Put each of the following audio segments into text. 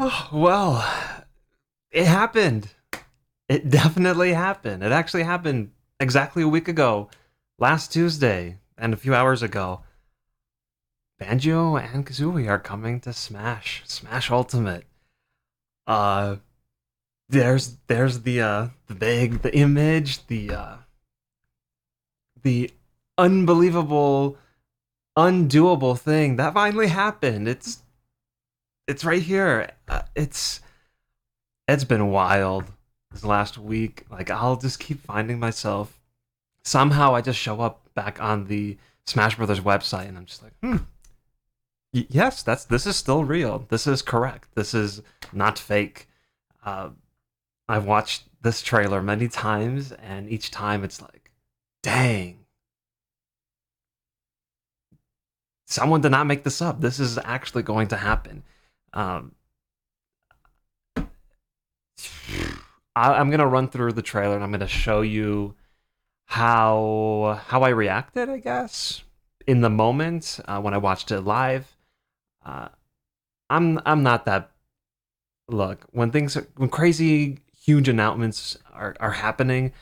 Oh, well, it happened. It definitely happened. It actually happened exactly a week ago, last Tuesday, and a few hours ago. Banjo and Kazooie are coming to Smash Ultimate. Uh, there's the image, the unbelievable, undoable thing that finally happened. It's right here. It's been wild this last week. Like I'll just keep finding myself. Somehow I just show up back on the Smash Brothers website, and I'm just like, yes, this is still real. This is correct. This is not fake. Uh, I've watched this trailer many times, and each time it's like, dang, someone did not make this up. This is actually going to happen. Um, I'm gonna run through the trailer, and I'm gonna show you how I reacted, I guess, in the moment when I watched it live. Uh, I'm not that. Look, when crazy huge announcements are happening,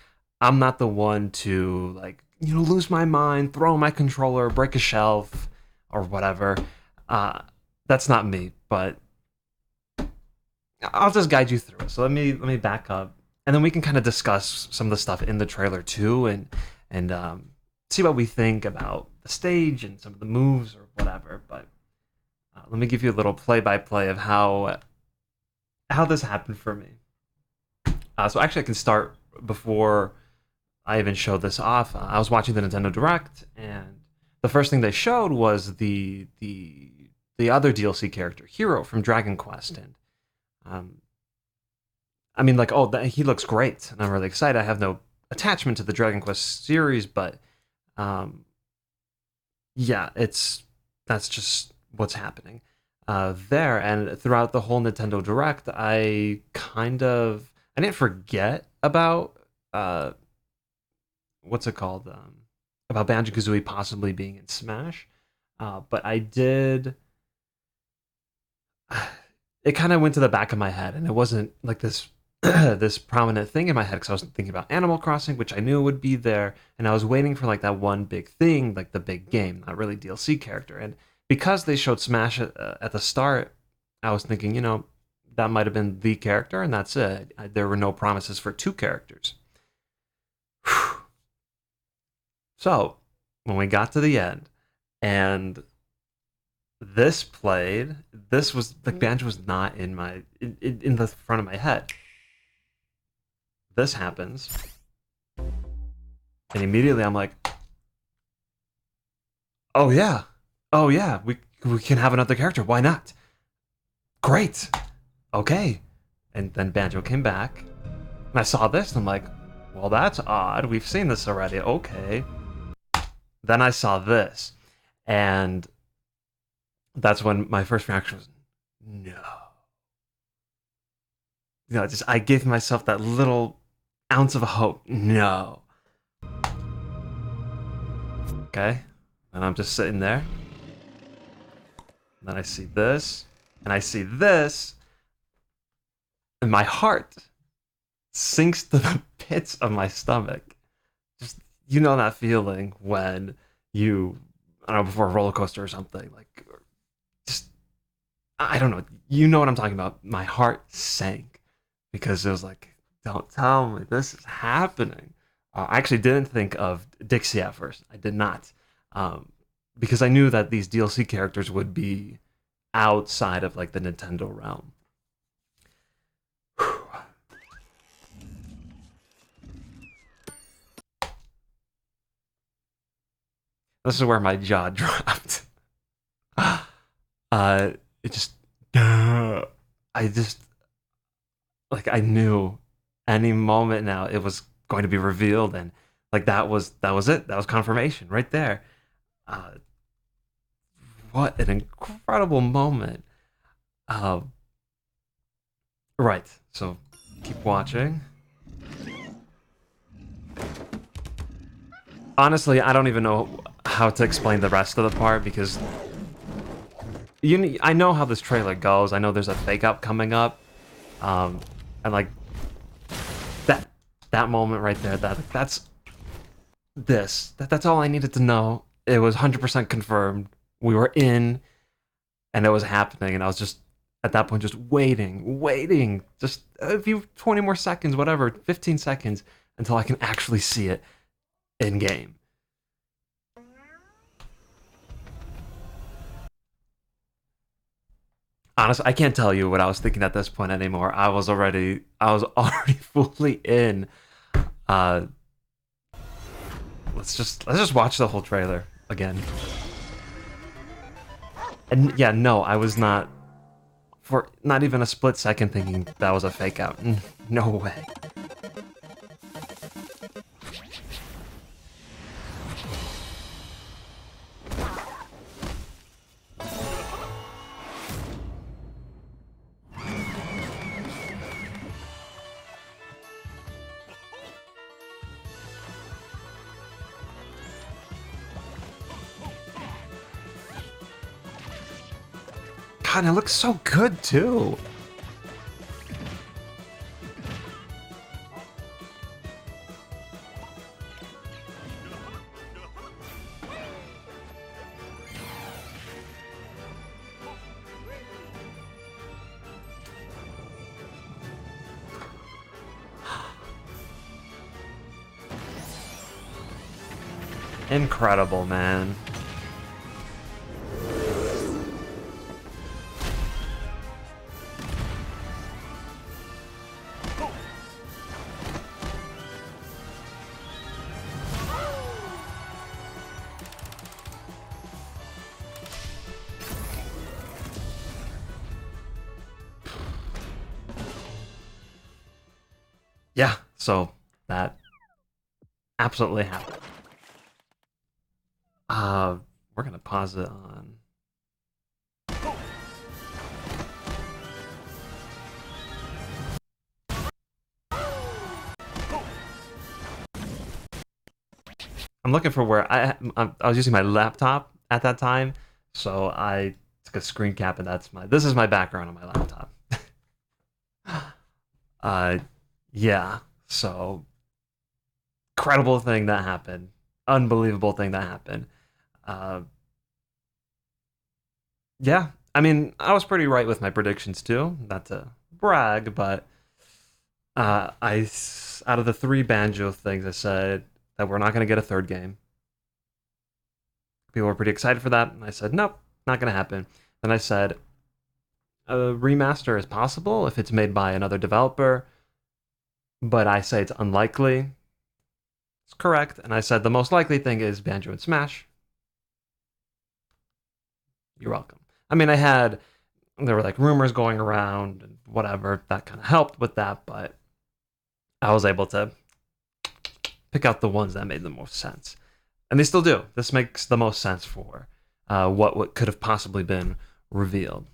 I'm not the one to like lose my mind, throw my controller, break a shelf, or whatever. Uh, that's not me, but I'll just guide you through it. So let me back up, and then we can kind of discuss some of the stuff in the trailer too, and see what we think about the stage and some of the moves or whatever. But let me give you a little play-by-play of how this happened for me. So actually, I can start before I even showed this off. I was watching the Nintendo Direct, and the first thing they showed was the other DLC character, Hero from Dragon Quest, and um, I mean, like, oh, he looks great, and I'm really excited. I have no attachment to the Dragon Quest series, but um, yeah, that's just what's happening there. And throughout the whole Nintendo Direct, I didn't forget about what's it called about Banjo Kazooie possibly being in Smash, but I did. It kind of went to the back of my head, and it wasn't like this this prominent thing in my head because I was thinking about Animal Crossing, which I knew would be there, and I was waiting for like that one big thing, like the big game, not really DLC character. And because they showed Smash at the start, I was thinking, that might have been the character, and that's it. There were no promises for two characters. So when we got to the end, and this played, this was like Banjo was not in the front of my head. This happens, and immediately I'm like, oh yeah, oh yeah, we can have another character. Why not? Great. Okay. And then Banjo came back, and I saw this, and I'm like, well, that's odd. We've seen this already. Okay. Then I saw this, and that's when my first reaction was, no. Just I gave myself that little ounce of hope. No. Okay. And I'm just sitting there. And then I see this, and I see this, and my heart sinks to the pits of my stomach. Just that feeling when I don't know, before a roller coaster or something, like just I don't know. You know what I'm talking about. My heart sank because it was like, don't tell me this is happening. I actually didn't think of Dixie at first. I did not. Because I knew that these DLC characters would be outside of like the Nintendo realm. This is where my jaw dropped. It just, I just, like, I knew any moment now it was going to be revealed, and like that was it. That was confirmation right there. Uh, what an incredible moment. Uh, right. So keep watching. Honestly, I don't even know how to explain the rest of the part because I know how this trailer goes. I know there's a fake out coming up, and like that moment right there. That's all I needed to know. It was 100% confirmed. We were in, and it was happening, and I was just at that point just waiting, just a few 20 more seconds, whatever, 15 seconds until I can actually see it in game. Honestly, I can't tell you what I was thinking at this point anymore. I was already fully in. Uh, let's just watch the whole trailer again. And yeah, no, I was not for not even a split second thinking that was a fake out. No way. God, it looks so good too. Incredible, man. Yeah, so that absolutely happened. We're gonna pause it on. I'm looking for where I was using my laptop at that time, so I took a screen cap, and this is my background on my laptop. uh, yeah, so incredible thing that happened, unbelievable thing that happened. Uh, yeah, I mean, I was pretty right with my predictions too. Not to brag, but out of the 3 Banjo things, I said that we're not going to get a third game. People were pretty excited for that, and I said, nope, not going to happen. Then I said, a remaster is possible if it's made by another developer, but I say it's unlikely. It's correct, and I said the most likely thing is Banjo and Smash. You're welcome. I mean, there were like rumors going around and whatever, that kind of helped with that, but I was able to pick out the ones that made the most sense. And they still do. This makes the most sense for what could have possibly been revealed.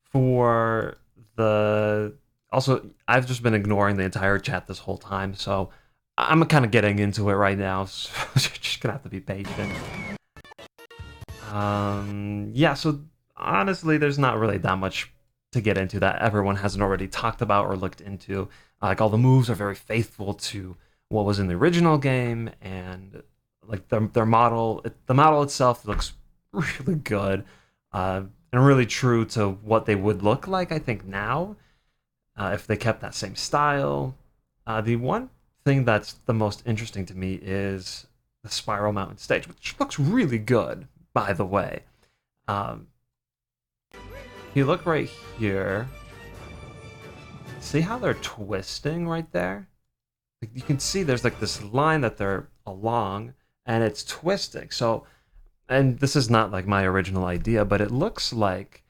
For the... Also, I've just been ignoring the entire chat this whole time, so I'm kind of getting into it right now, so you're just gonna have to be patient. Yeah, so honestly, there's not really that much to get into that everyone hasn't already talked about or looked into. Like, all the moves are very faithful to what was in the original game, and like their model, the model itself looks really good, and really true to what they would look like, I think, now, if they kept that same style. The one thing that's the most interesting to me is the Spiral Mountain stage, which looks really good, by the way. If you look right here, see how they're twisting right there? Like, you can see there's like this line that they're along, and it's twisting. So, and this is not like my original idea, but it looks like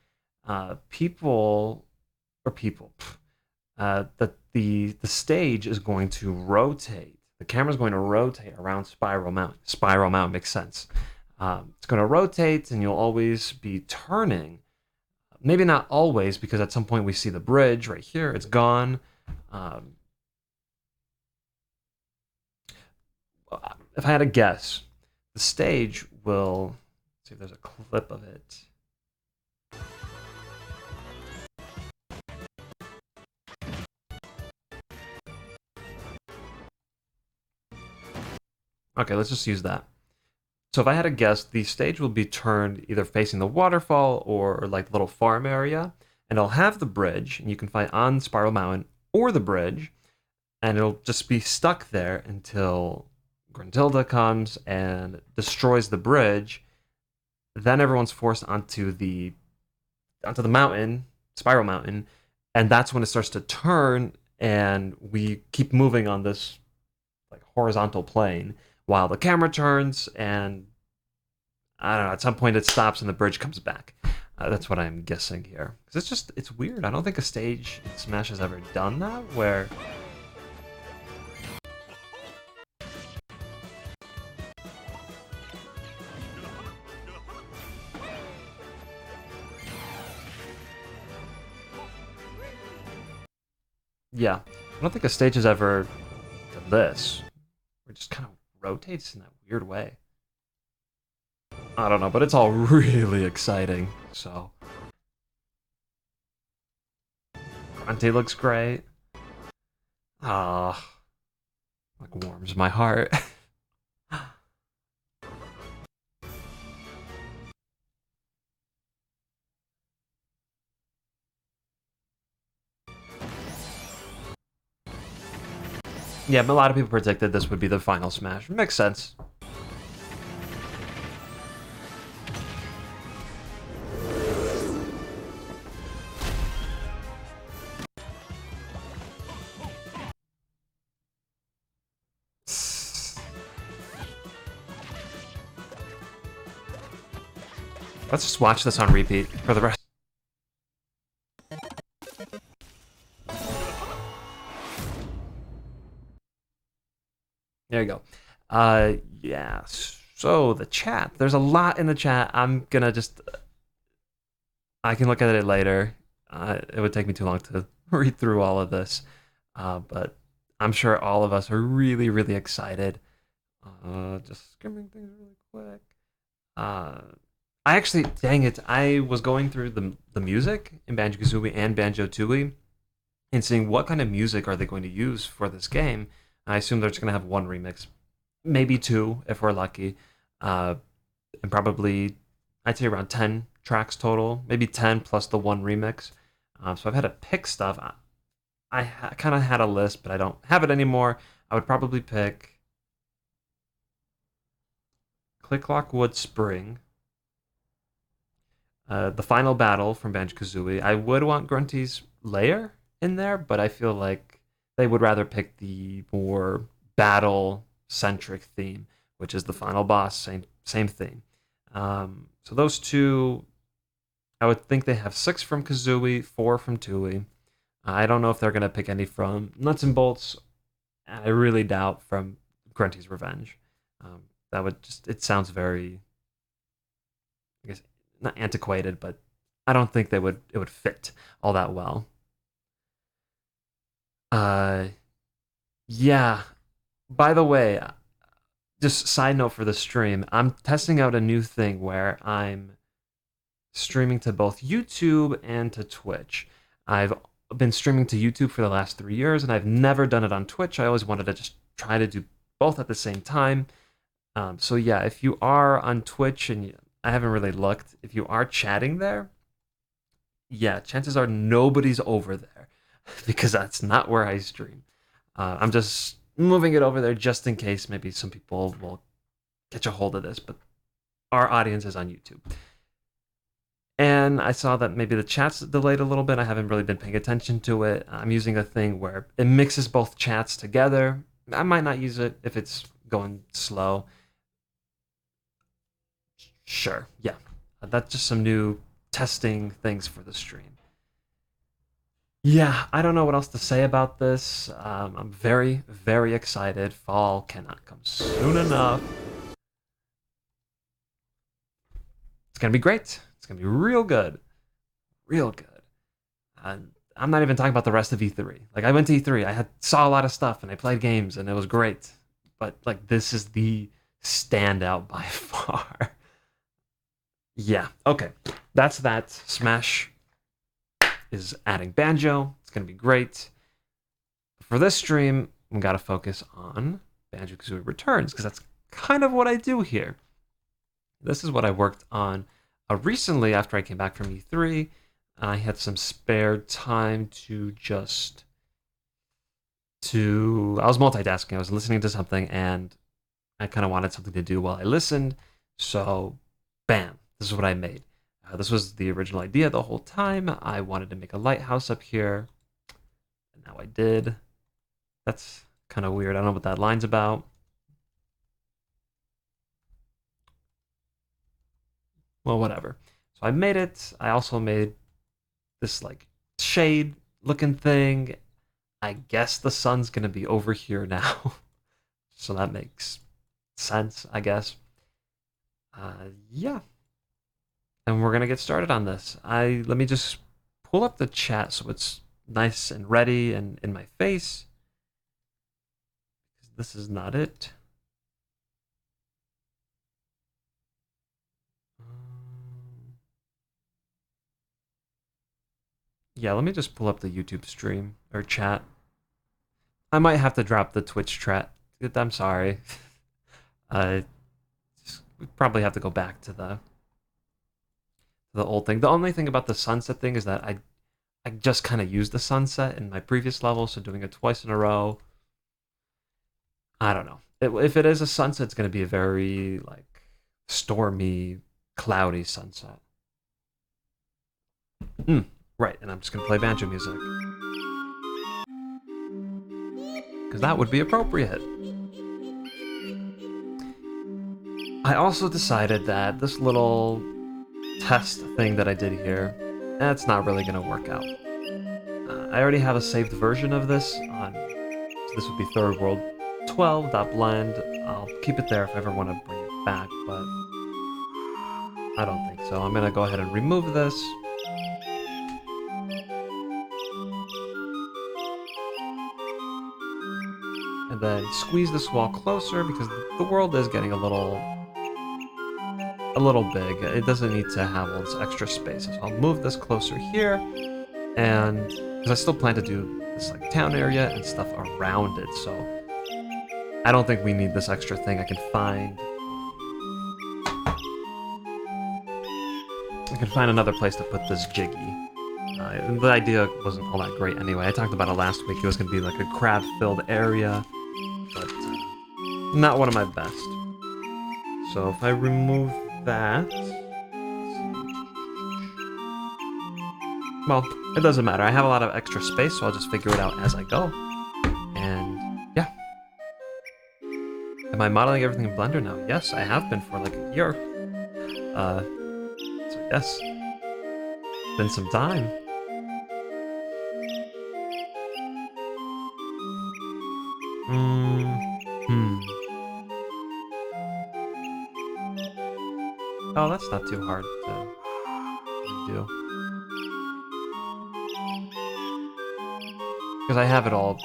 people, that the stage is going to rotate. The camera's going to rotate around Spiral Mountain. Spiral Mountain makes sense. It's going to rotate, and you'll always be turning. Maybe not always, because at some point we see the bridge right here. It's gone. If I had to guess, the stage will... see if there's a clip of it. Okay, let's just use that. So if I had to guess, the stage will be turned either facing the waterfall or like the little farm area, and it'll have the bridge, and you can fight on Spiral Mountain or the bridge, and it'll just be stuck there until Gruntilda comes and destroys the bridge. Then everyone's forced onto the mountain, Spiral Mountain, and that's when it starts to turn, and we keep moving on this like horizontal plane while the camera turns, and I don't know, at some point it stops and the bridge comes back. That's what I'm guessing here. Because it's weird. I don't think a stage in Smash has ever done that, where... Yeah, I don't think a stage has ever done this. It just kind of rotates in that weird way. I don't know, but it's all really exciting, so... Grunty looks great. Ah, like warms my heart. Yeah, but a lot of people predicted this would be the final Smash. Makes sense. Let's just watch this on repeat for the rest. There you go. Yeah. So the chat. There's a lot in the chat. I'm gonna just... I can look at it later. It would take me too long to read through all of this. But I'm sure all of us are really, really excited. Just skimming things really quick. I actually, dang it, I was going through the music in Banjo-Kazooie and Banjo-Tooie and seeing what kind of music are they going to use for this game. I assume they're just going to have one remix, maybe two if we're lucky, and probably, I'd say around 10 tracks total, maybe 10 plus the one remix. So I've had to pick stuff. I kind of had a list, but I don't have it anymore. I would probably pick Click Clock Wood Spring, the final battle from Banjo-Kazooie. I would want Grunty's Lair in there, but I feel like they would rather pick the more battle-centric theme, which is the final boss, same theme. So those two, I would think they have 6 from Kazooie, 4 from Tooie. I don't know if they're going to pick any from Nuts and Bolts. I really doubt from Grunty's Revenge. That would just, it sounds very, I guess, not antiquated, but I don't think it would fit all that well. Yeah. By the way, just side note for the stream, I'm testing out a new thing where I'm streaming to both YouTube and to Twitch. I've been streaming to YouTube for the last 3 years, and I've never done it on Twitch. I always wanted to just try to do both at the same time. So yeah, if you are on Twitch, and I haven't really looked, if you are chatting there, yeah, chances are nobody's over there because that's not where I stream. I'm just moving it over there just in case maybe some people will catch a hold of this, but our audience is on YouTube. And I saw that maybe the chat's delayed a little bit. I haven't really been paying attention to it. I'm using a thing where it mixes both chats together. I might not use it if it's going slow. Sure, yeah. That's just some new testing things for the stream. Yeah, I don't know what else to say about this. I'm very, very excited. Fall cannot come soon enough. It's going to be great. It's going to be real good. Real good. I'm not even talking about the rest of E3. Like, I went to E3. I saw a lot of stuff, and I played games, and it was great. But, like, this is the standout by far. Yeah, okay. That's that. Smash is adding Banjo. It's going to be great. For this stream, we got to focus on Banjo-Kazooie Returns, because that's kind of what I do here. This is what I worked on recently after I came back from E3. I had some spare time to just I was multitasking. I was listening to something and I kind of wanted something to do while I listened. So, bam, this is what I made. This was the original idea the whole time. I wanted to make a lighthouse up here, and now I did. That's kind of weird. I don't know what that line's about. Well, whatever. So I made it. I also made this like shade looking thing. I guess the sun's gonna be over here now. So that makes sense, I guess. Yeah. And we're gonna get started on this. Let me just pull up the chat so it's nice and ready and in my face. This is not it. Yeah, let me just pull up the YouTube stream or chat. I might have to drop the Twitch chat. I'm sorry. We probably have to go back to the old thing. The only thing about the sunset thing is that I just kind of used the sunset in my previous level, so doing it twice in a row, I don't know. If it is a sunset, it's going to be a very like stormy, cloudy sunset. Right, and I'm just going to play banjo music because that would be appropriate. I also decided that this little test thing that I did here, that's not really going to work out. I already have a saved version of this on, so this would be Third World 12.blend. I'll keep it there if I ever want to bring it back, but I don't think so. I'm going to go ahead and remove this. And then squeeze this wall closer because the world is getting a little big. It doesn't need to have all this extra space. So I'll move this closer here, and because I still plan to do this like town area and stuff around it, so I don't think we need this extra thing. I can find another place to put this jiggy. The idea wasn't all that great anyway. I talked about it last week. It was going to be like a crab-filled area, but not one of my best. So if I remove that... Well, it doesn't matter. I have a lot of extra space, so I'll just figure it out as I go. And yeah. Am I modeling everything in Blender now? Yes, I have been for like a year. So yes. It's been some time. Oh, that's not too hard to do. Because I have it all,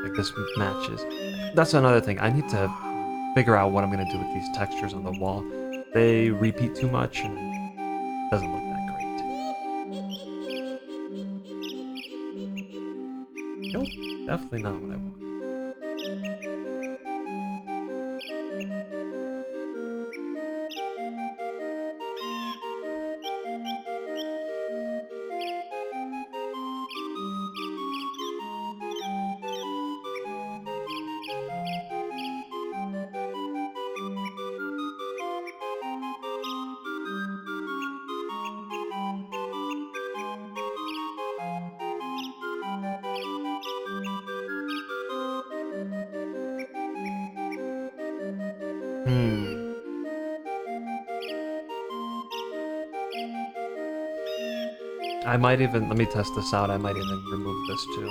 like this matches. That's another thing. I need to figure out what I'm going to do with these textures on the wall. They repeat too much and it doesn't look that great. Nope, definitely not what I want. I might even, let me test this out, I might even remove this too.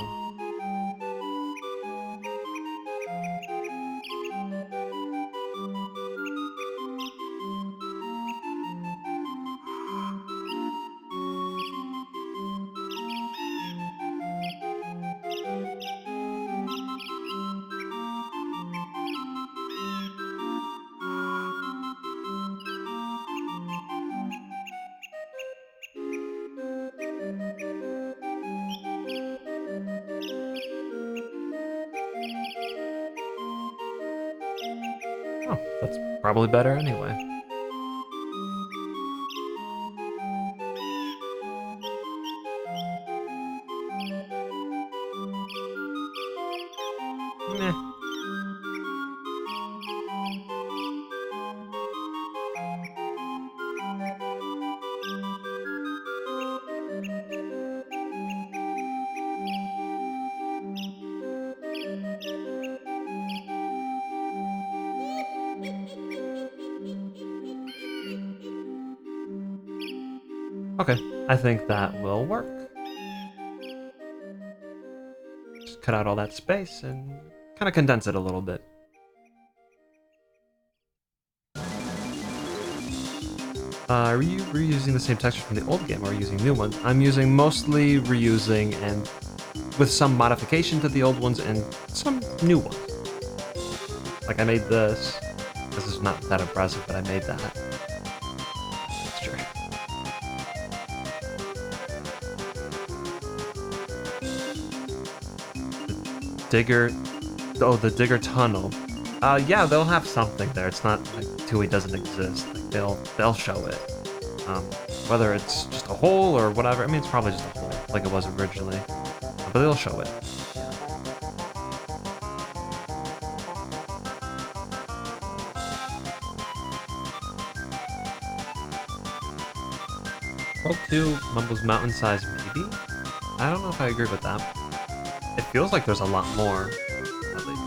Oh, that's probably better anyway. Meh. Okay, I think that will work. Just cut out all that space and kind of condense it a little bit. Are you reusing the same textures from the old game or are you using new ones? I'm using mostly reusing and with some modification to the old ones and some new ones. Like I made this. This is not that impressive, but I made that. Sure. Digger. Oh, the Digger Tunnel. Yeah, they'll have something there. It's not like Tui doesn't exist. Like they'll show it. Whether it's just a hole or whatever. I mean, it's probably just a hole, like it was originally. But they'll show it. World 2, Mumbles Mountain size, maybe? I don't know if I agree with that. It feels like there's a lot more, at least.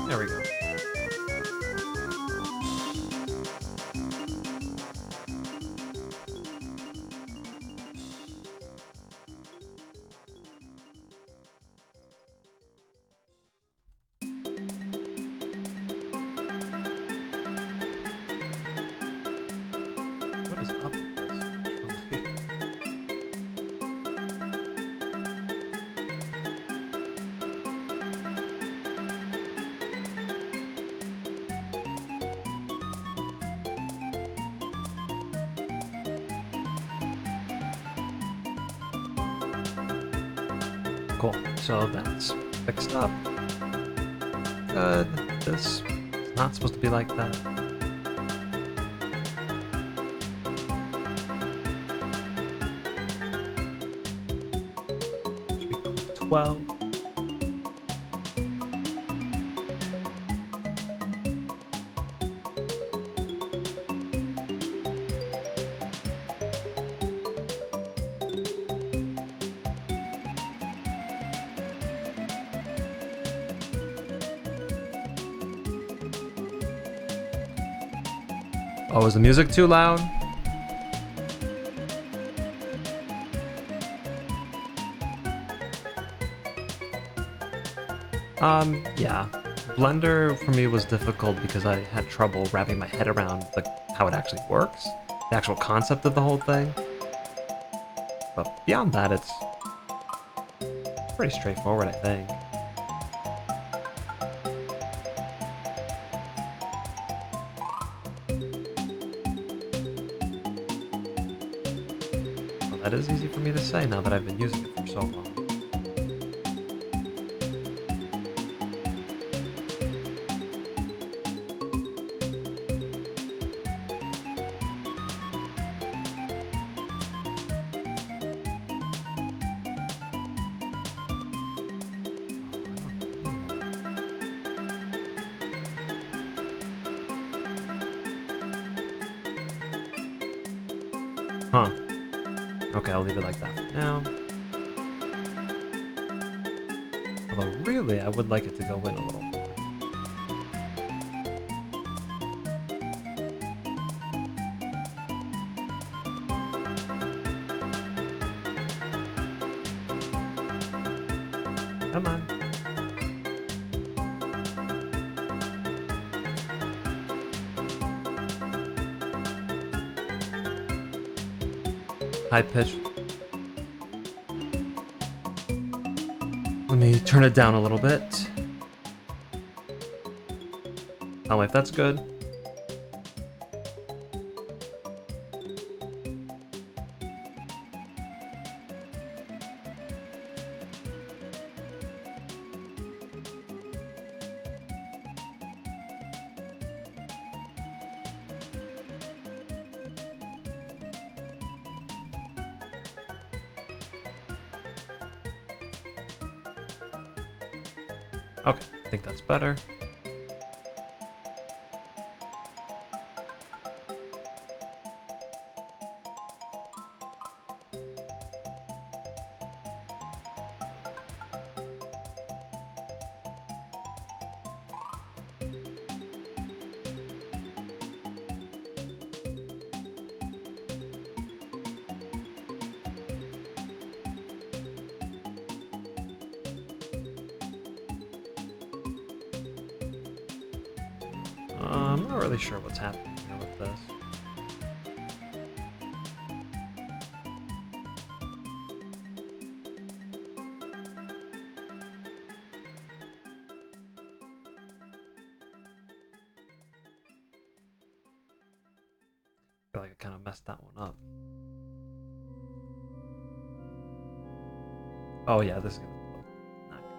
There we go. What is up with this? Cool. So that's fixed up. Good. This is not supposed to be like that. Should be 12. Oh, is the music too loud? Yeah. Blender for me was difficult because I had trouble wrapping my head around how it actually works, the actual concept of the whole thing. But beyond that, it's pretty straightforward, I think. Well, that is easy for me to say now that I've been using it for so long. Huh. Okay, I'll leave it like that for now. Although, really, I would like it to go in a little more. Come on. High pitch. Let me turn it down a little bit. Tell me if that's good. Okay, I think that's better. I'm not really sure what's happening here with this. I feel like I kind of messed that one up. Oh yeah, this is gonna look not good.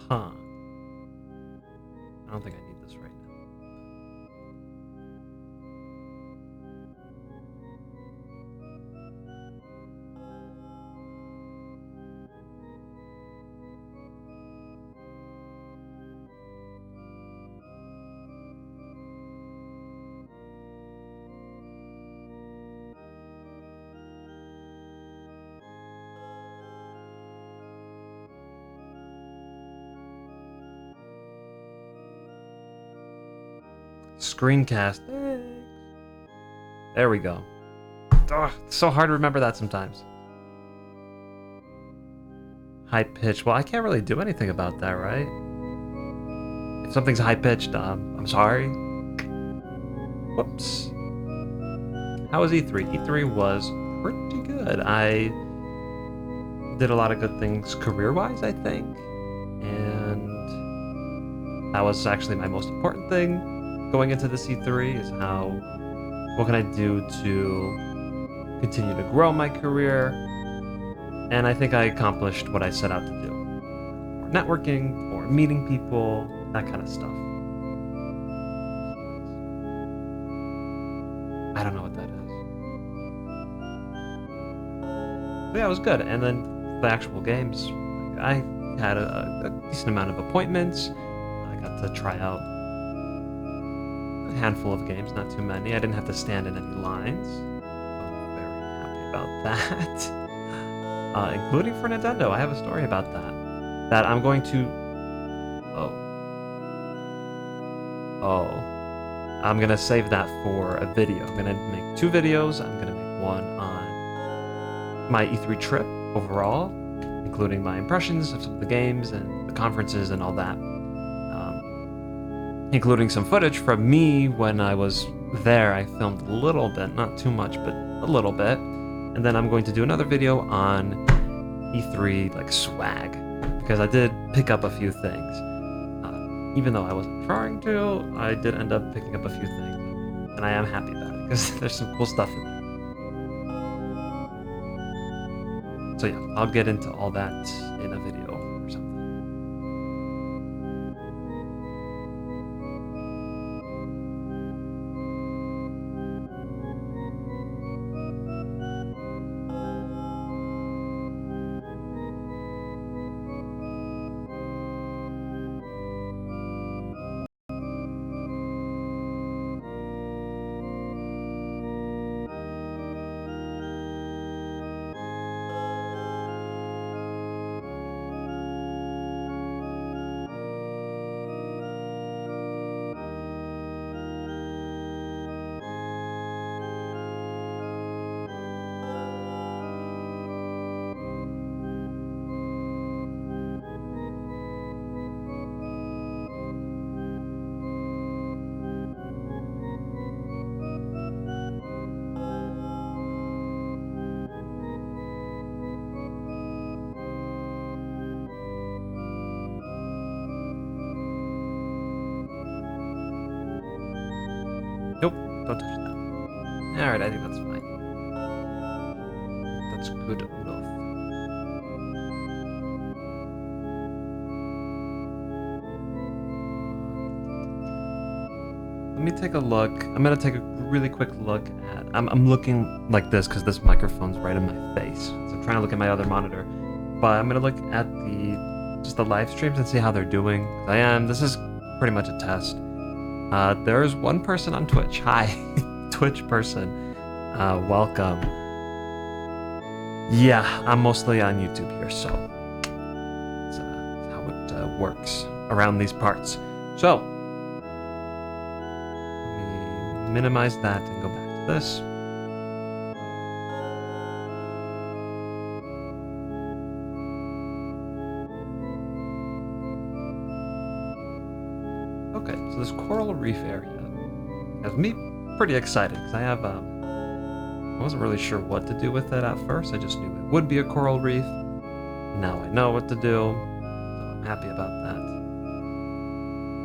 Huh. I don't think I need this right now. Screencast. There we go. Ugh, it's so hard to remember that sometimes. High pitch. Well, I can't really do anything about that, right? If something's high pitched, I'm sorry. Whoops. How was E3? E3 was pretty good. I did a lot of good things career-wise, I think. And that was actually my most important thing going into the E3 is what can I do to continue to grow my career? And I think I accomplished what I set out to do. More networking, more meeting people, that kind of stuff. I don't know what that is. But yeah, it was good. And then the actual games, I had a decent amount of appointments. I got to try out a handful of games, not too many. I didn't have to stand in any lines. I'm very happy about that. Including for Nintendo. I have a story about that. That I'm going to... Oh. I'm going to save that for a video. I'm going to make 2 videos. I'm going to make one on my E3 trip overall, including my impressions of some of the games and the conferences and all that. Including some footage from me when I was there. I filmed a little bit, not too much, but a little bit. And then I'm going to do another video on E3 like swag, because I did pick up a few things. Even though I wasn't trying to, I did end up picking up a few things. And I am happy about it, because there's some cool stuff in there. So yeah, I'll get into all that in a video or something. Nope, don't touch that. Alright, I think that's fine. That's good enough. Let me take a look. I'm gonna take a really quick look at... I'm looking like this because this microphone's right in my face. So I'm trying to look at my other monitor. But I'm gonna look at just the live streams and see how they're doing. This is pretty much a test. There's one person on Twitch. Hi, Twitch person. Welcome. Yeah, I'm mostly on YouTube here, so that's how it works around these parts. So, let me minimize that and go back to this. Okay, so this coral reef area has me pretty excited because I wasn't really sure what to do with it at first. I just knew it would be a coral reef. Now I know what to do, so I'm happy about that.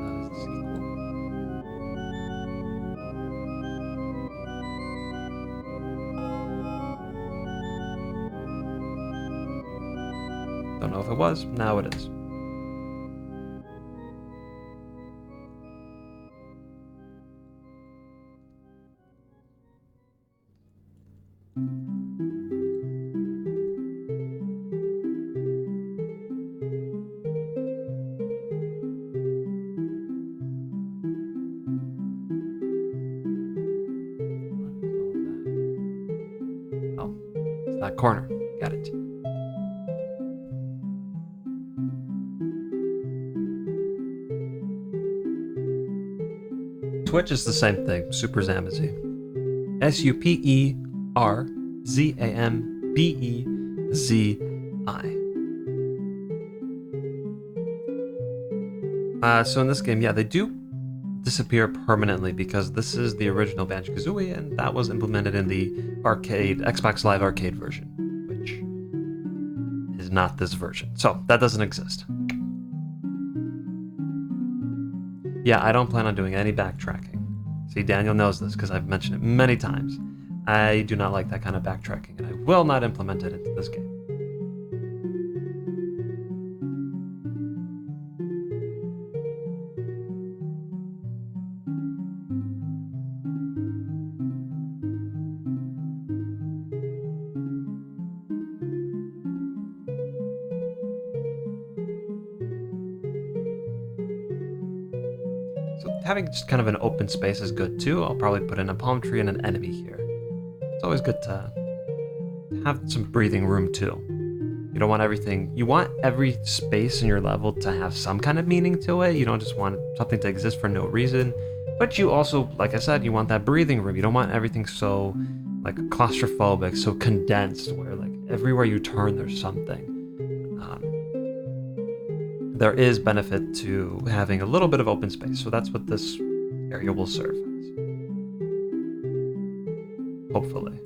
That is the sequel. Don't know if it was. Now it is. Oh, it's that corner. Got it. Twitch is the same thing. Super Zambezi. SUPERZAMBEZI. So in this game, yeah, they do disappear permanently because this is the original Banjo-Kazooie, and that was implemented in the Xbox Live Arcade version, which is not this version. So that doesn't exist. Yeah, I don't plan on doing any backtracking. See, Daniel knows this because I've mentioned it many times. I do not like that kind of backtracking, and I will not implement it into this game. So having just kind of an open space is good too. I'll probably put in a palm tree and an enemy here. It's always good to have some breathing room too. You don't want everything, you want every space in your level to have some kind of meaning to it. You don't just want something to exist for no reason. But you also, like I said, you want that breathing room. You don't want everything so like claustrophobic, so condensed, where like everywhere you turn there's something. There is benefit to having a little bit of open space, so that's what this area will serve as. Hopefully.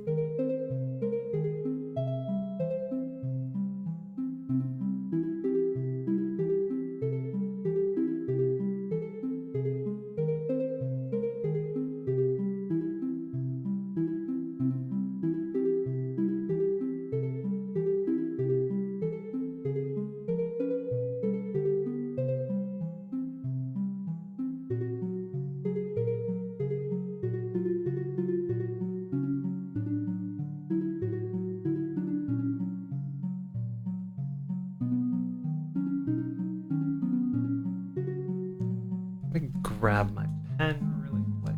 grab my pen really quick.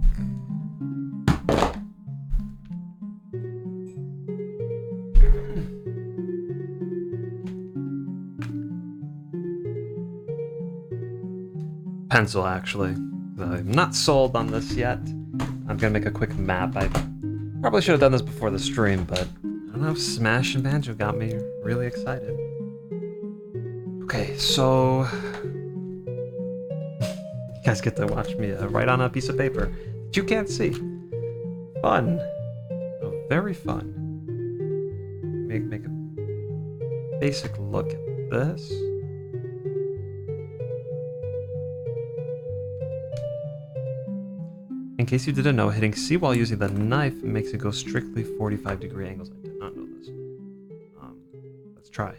Pencil, actually. I'm not sold on this yet. I'm gonna make a quick map. I probably should have done this before the stream, but I don't know if Smash and Banjo got me really excited. Okay, so you guys get to watch me write on a piece of paper that you can't see. Fun. Oh, very fun. Make a basic look at this. In case you didn't know, hitting C while using the knife makes it go strictly 45-degree angles. I did not know this. Let's try.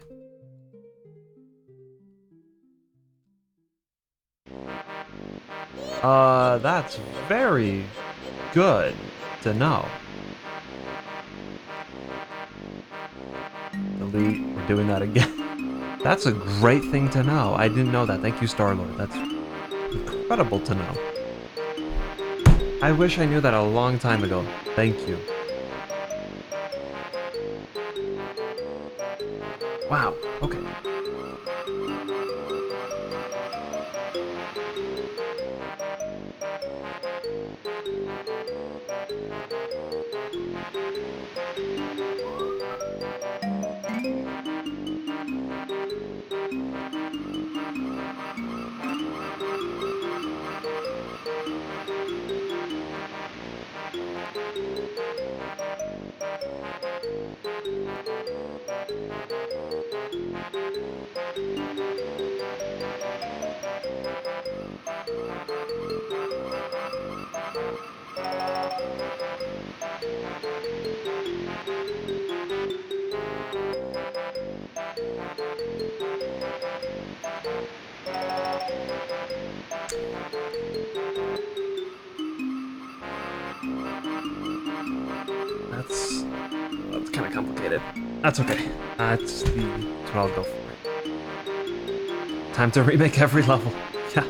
That's very good to know. Delete, we're doing that again. That's a great thing to know. I didn't know that. Thank you, Star-Lord. That's incredible to know. I wish I knew that a long time ago. Thank you. Wow, okay. That's kind of complicated. That's okay. That's what I'll go for. Time to remake every level. Yeah.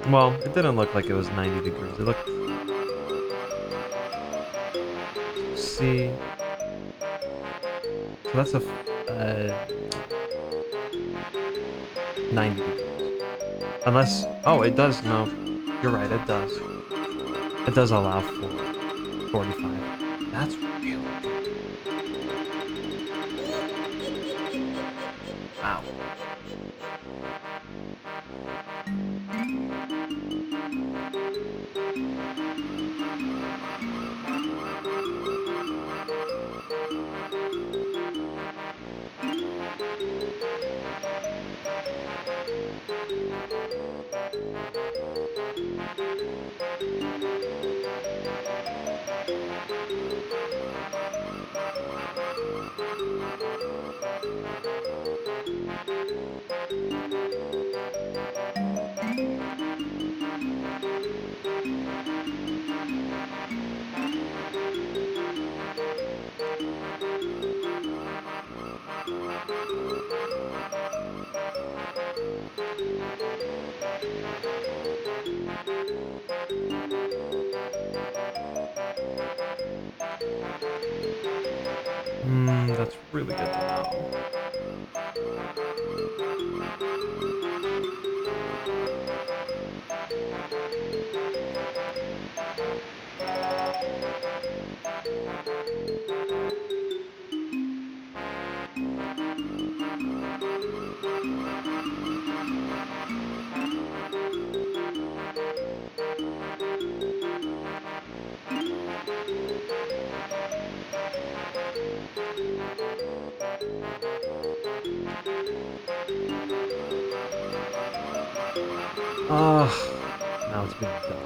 Well, it didn't look like it was 90 degrees. It looked... See... So that's a... 90 degrees. Unless... Oh, it does. No. You're right, it does. It does allow for 45. That's really good. Wow. That's really good to know. Now it's being done.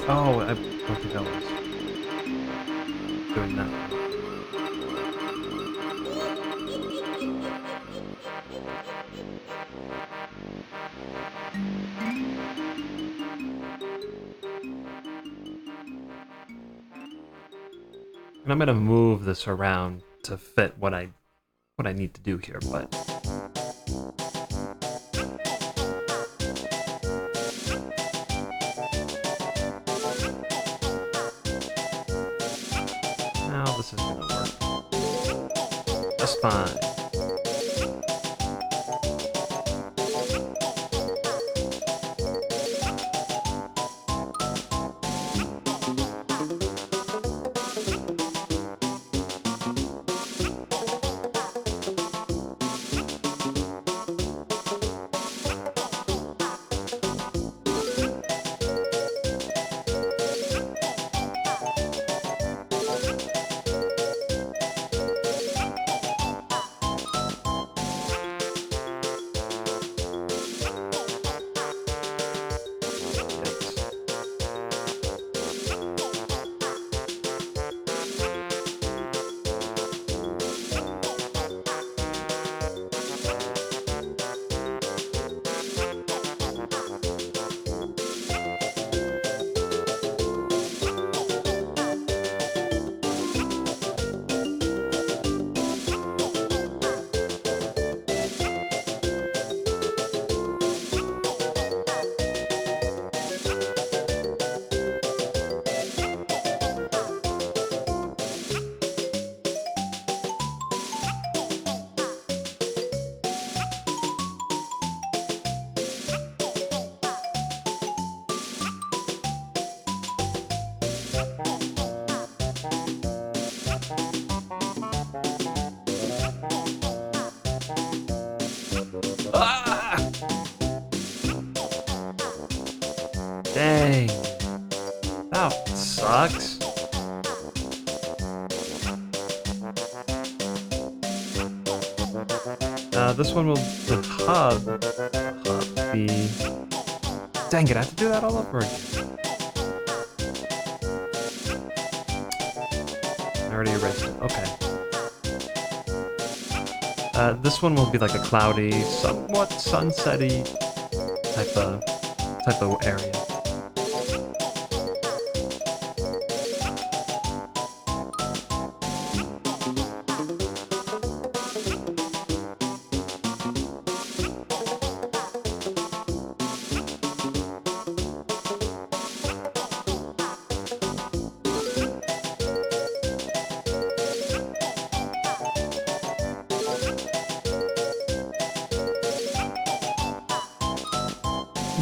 Oh, I don't think I was doing that. And I'm gonna move this around to fit what I need to do here, but now this is gonna work just fine. Ah! Dang. That sucks. This one will, the hub be... Dang it, I have to do that all over again. I already erased it, okay. This one will be like a cloudy, somewhat sunsetty type of area.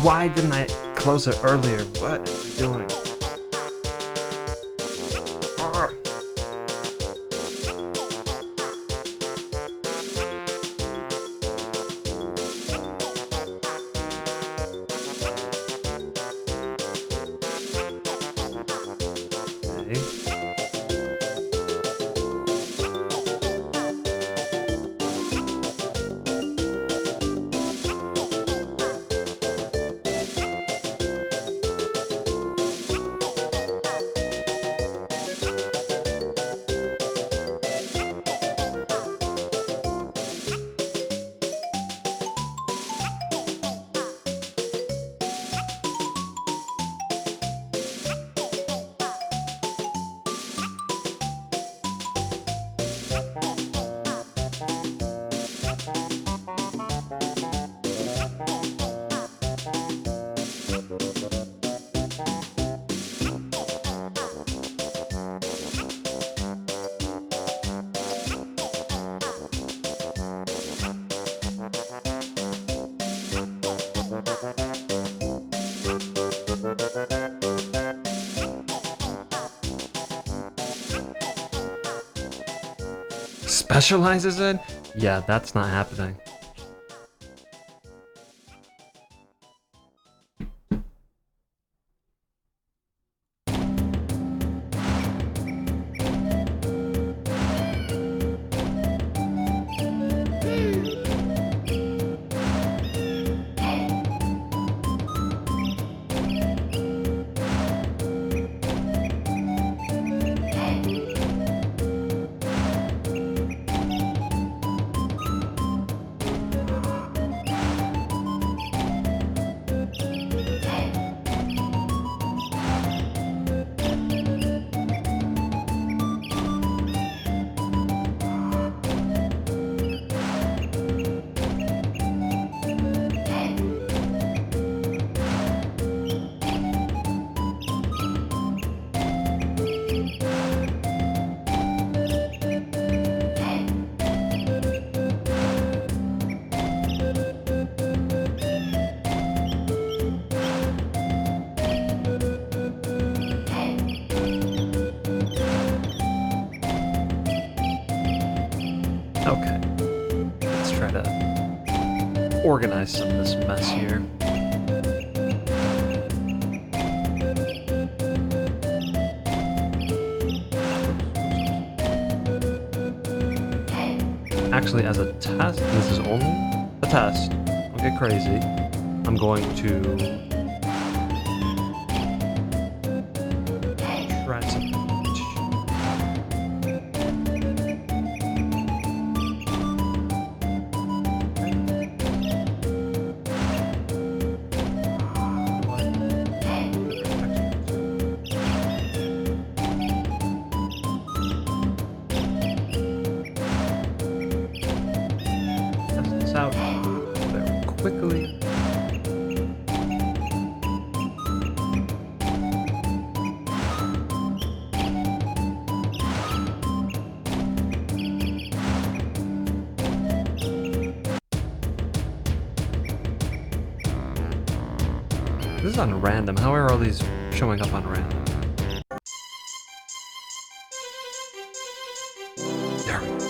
Why didn't I close it earlier? What am I doing? Specializes in? Yeah, that's not happening. Okay, let's try to organize some of this mess here. Actually, as a test, this is only a test, don't get crazy, I'm going to try something. Test this out very quickly. This is on random. How are all these showing up on random? There we go.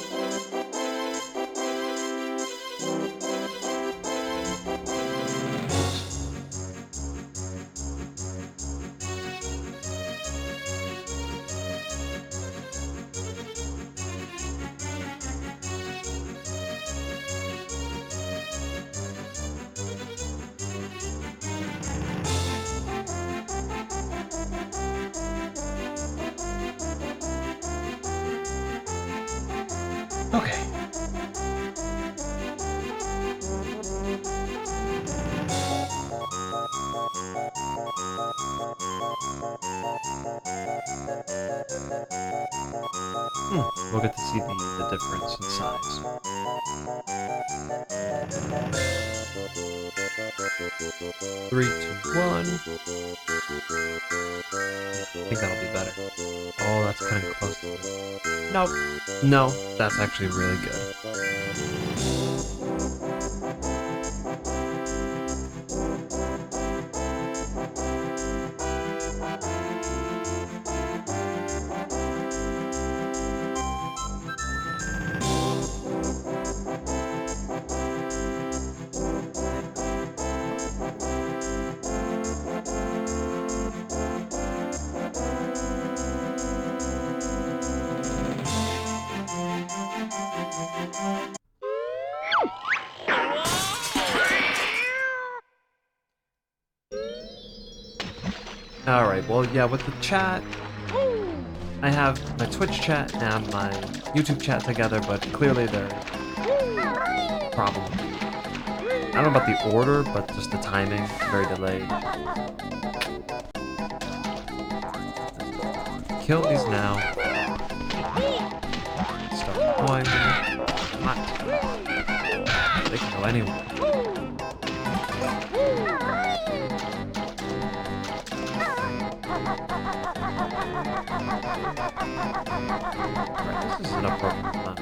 Okay. We'll get to see the difference in size. 3, 2, 1. I think that'll be better. Oh, that's kind of close to it. Nope. No, that's actually really good. Alright, well, yeah, with the chat, I have my Twitch chat and my YouTube chat together, but clearly there's a problem. I don't know about the order, but just the timing, very delayed. Kill these now. Start deploying them. Hot. They can go anywhere. Right, this is an appropriate plan.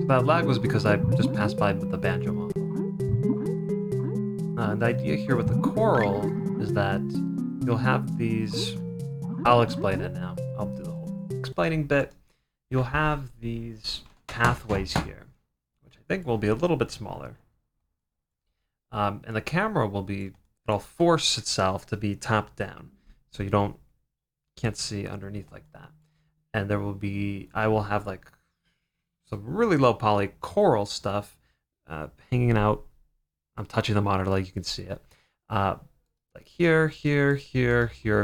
That lag was because I just passed by with the banjo model. The idea here with the coral is that you'll have these... I'll explain it now. I'll do the whole explaining bit. You'll have these pathways here, which I think will be a little bit smaller. And the camera will be... It'll force itself to be top down, so you can't see underneath like that. And there will be... I will have like some really low poly coral stuff hanging out. I'm touching the monitor like you can see it. Like here,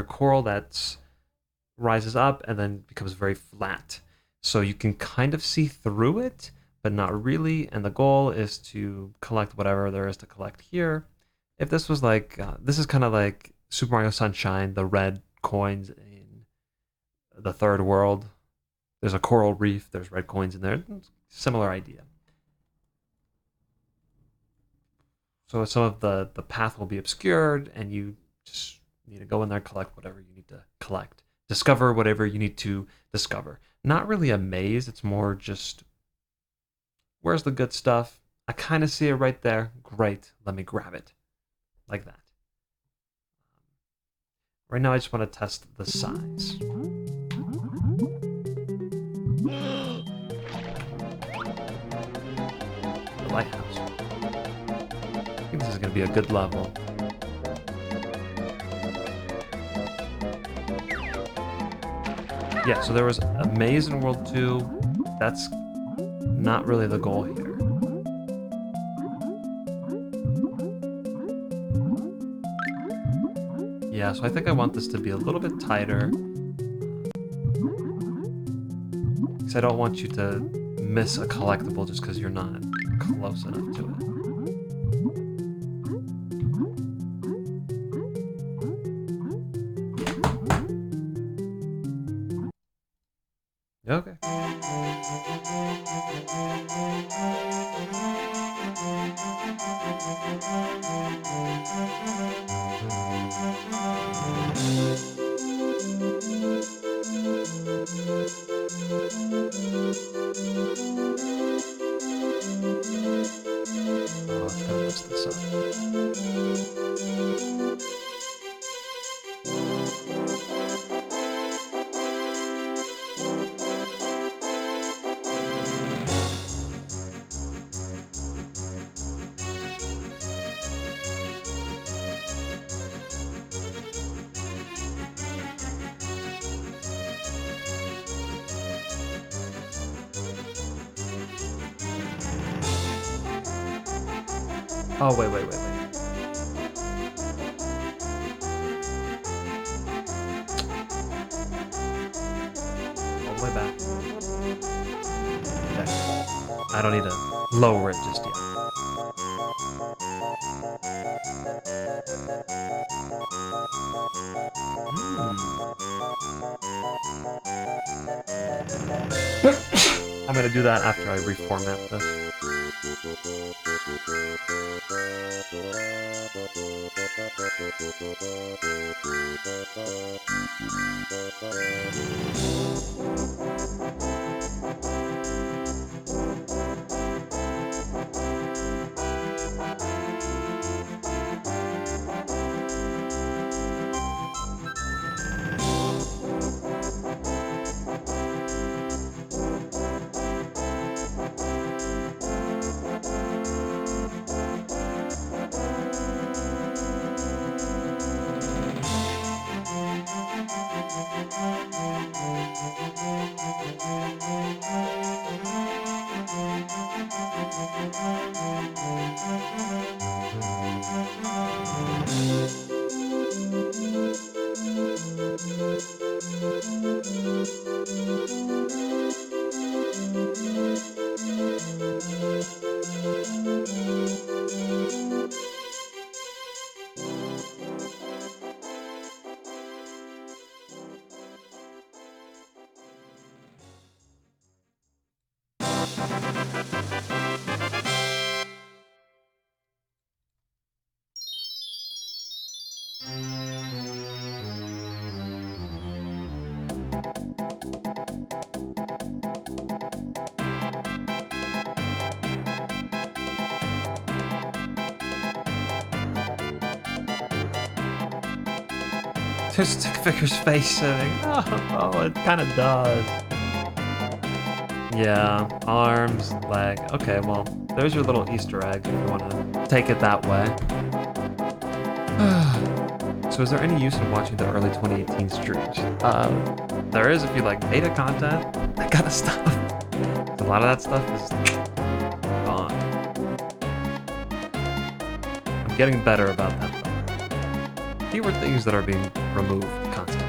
coral that rises up and then becomes very flat. So you can kind of see through it, but not really. And the goal is to collect whatever there is to collect here. If this was like, this is kind of like Super Mario Sunshine, the red coins in the third world. There's a coral reef, there's red coins in there. Similar idea. So some of the path will be obscured, and you just need to go in there, collect whatever you need to collect, discover whatever you need to discover. Not really a maze. It's more just, where's the good stuff? I kind of see it right there. Great, let me grab it, like that. Right now, I just want to test the size. The lighthouse. I think this is going to be a good level. Yeah, so there was a maze in World 2. That's not really the goal here. Yeah, so I think I want this to be a little bit tighter. Because I don't want you to miss a collectible just because you're not close enough to it. Okay. Oh, it's gonna mess this up. Oh, wait. All the way back. Okay. I don't need to lower it just yet. I'm gonna do that after I reformat this. There's Stick Figure's face sitting. Oh, it kind of does. Yeah, arms, leg. Okay, well, there's your little Easter egg if you want to take it that way. So is there any use in watching the early 2018 streams? There is if you like beta content, that kind of stuff. A lot of that stuff is gone. I'm getting better about that though. Fewer things that are being removed constantly.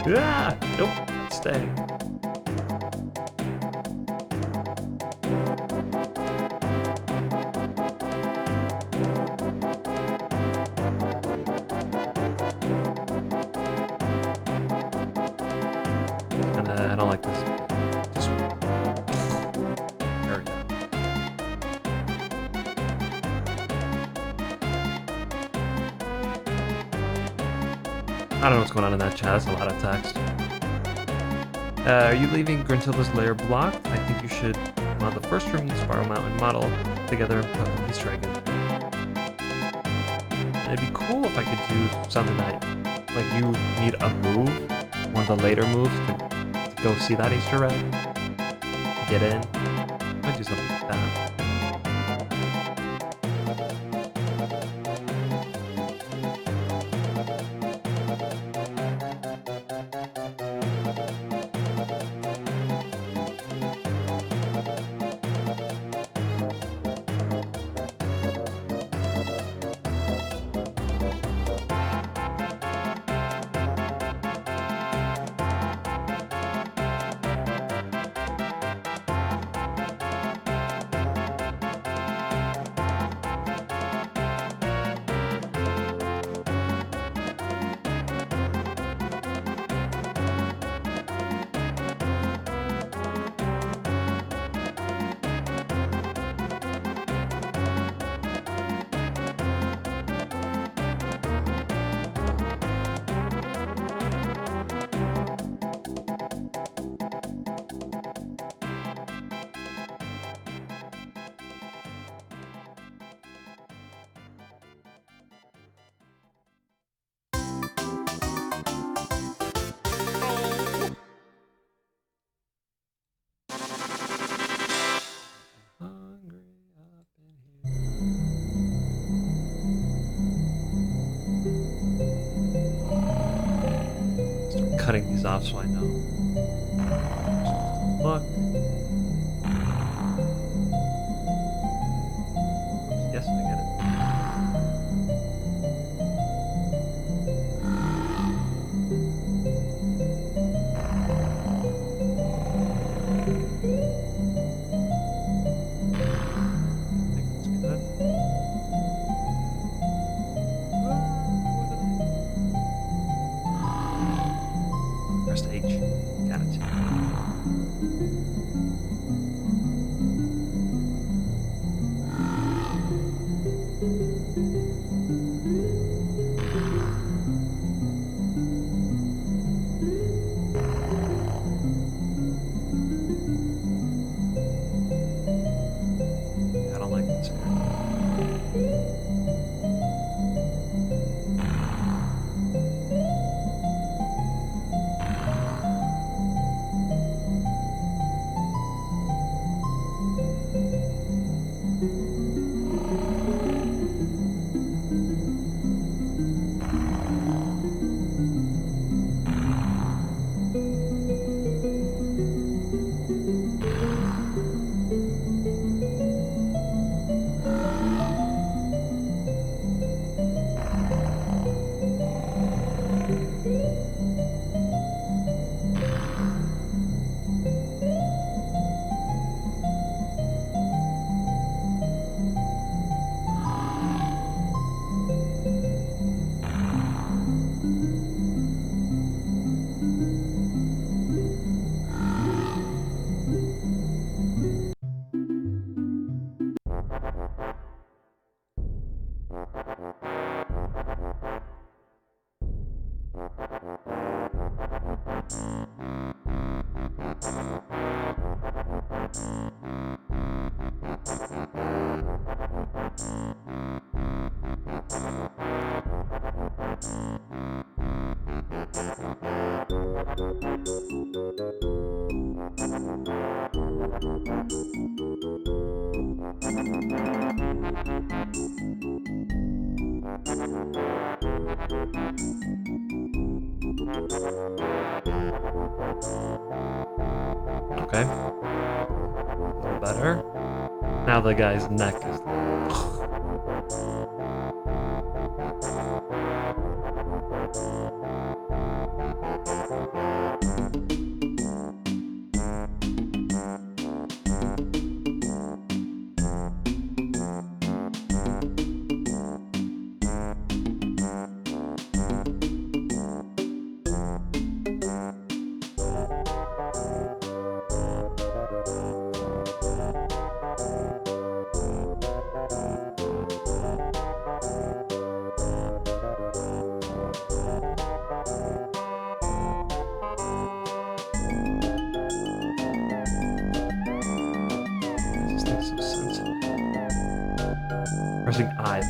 Ah, nope, it's staying. And I don't like this. Just there we go. I don't know what's going on in that chat. That's a lot of text. Are you leaving Gruntilda's lair blocked? I think you should mod the first room, the Spiral Mountain model together and put the Easter egg in. It'd be cool if I could do something that, like, you need a move, one of the later moves, to go see that Easter egg, to get in. I might do something like that. Start cutting these off so I know. Look. Yes, I get it. Press H. Got it. I don't like this here. Okay. A little better. Now the guy's neck is... pressing I.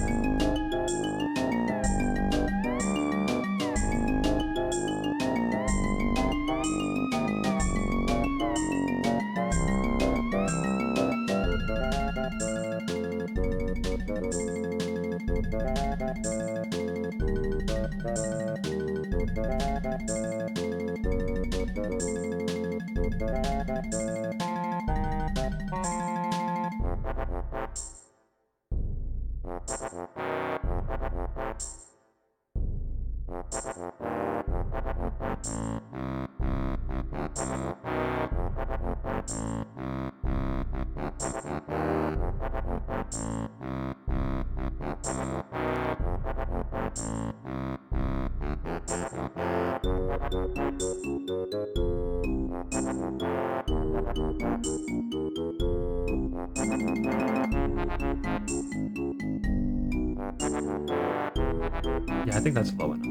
Yeah, I think that's low enough.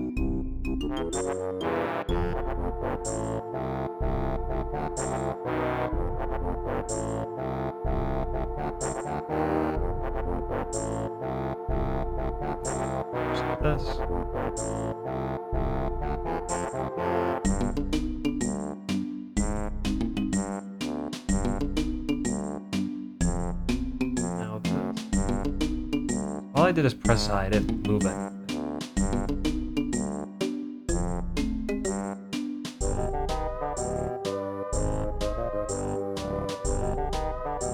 Just like this. Now this. All I did is press I, I didn't move it.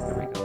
Here we go.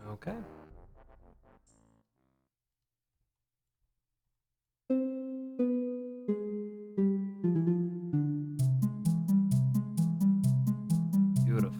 Okay. Beautiful.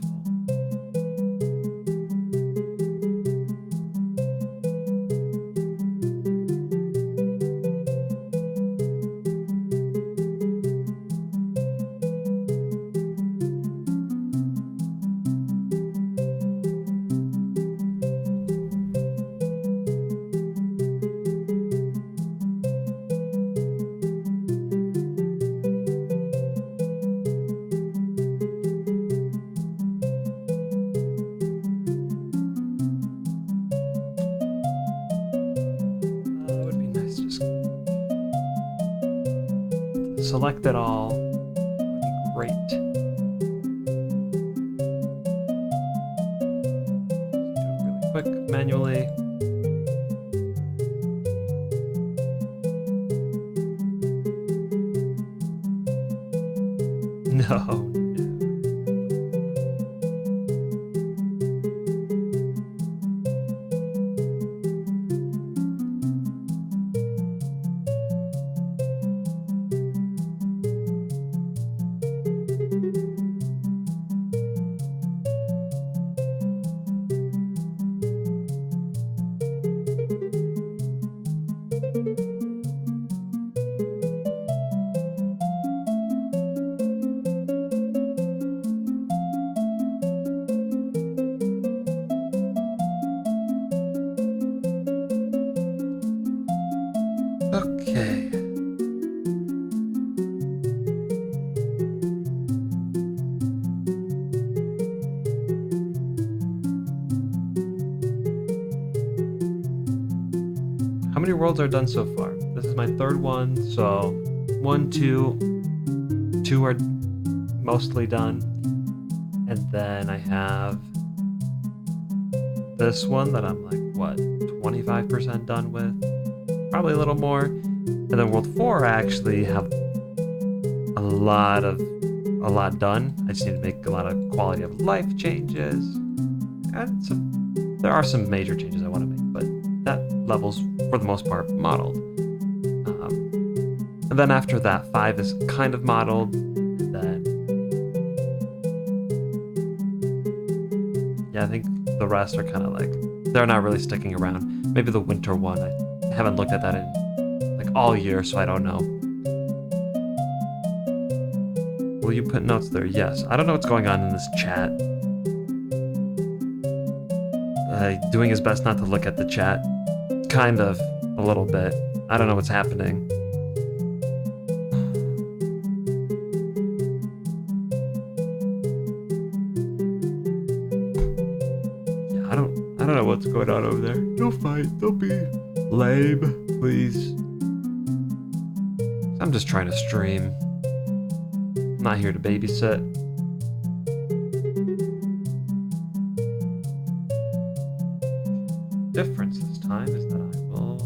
It would be nice to just select it all. Would be great. Do it really quick manually. No. Okay. How many worlds are done so far? This is my third one, so 1, 2, 2 are mostly done. And then I have this one that I'm like, what, 25% done with? probably a little more. And then World 4, I actually have a lot done. I just need to make a lot of quality of life changes. And there are some major changes I want to make, but that level's, for the most part, modeled. And then after that, 5 is kind of modeled, and then yeah, I think the rest are kind of like, they're not really sticking around. Maybe the winter one, I haven't looked at that in like all year, so I don't know. Will you put notes there? Yes. I don't know what's going on in this chat. Doing his best not to look at the chat. Kind of, a little bit. I don't know what's happening. Yeah, I don't know what's going on over there. Don't fight. Don't be lame, please. I'm just trying to stream. I'm not here to babysit. Difference this time is that I will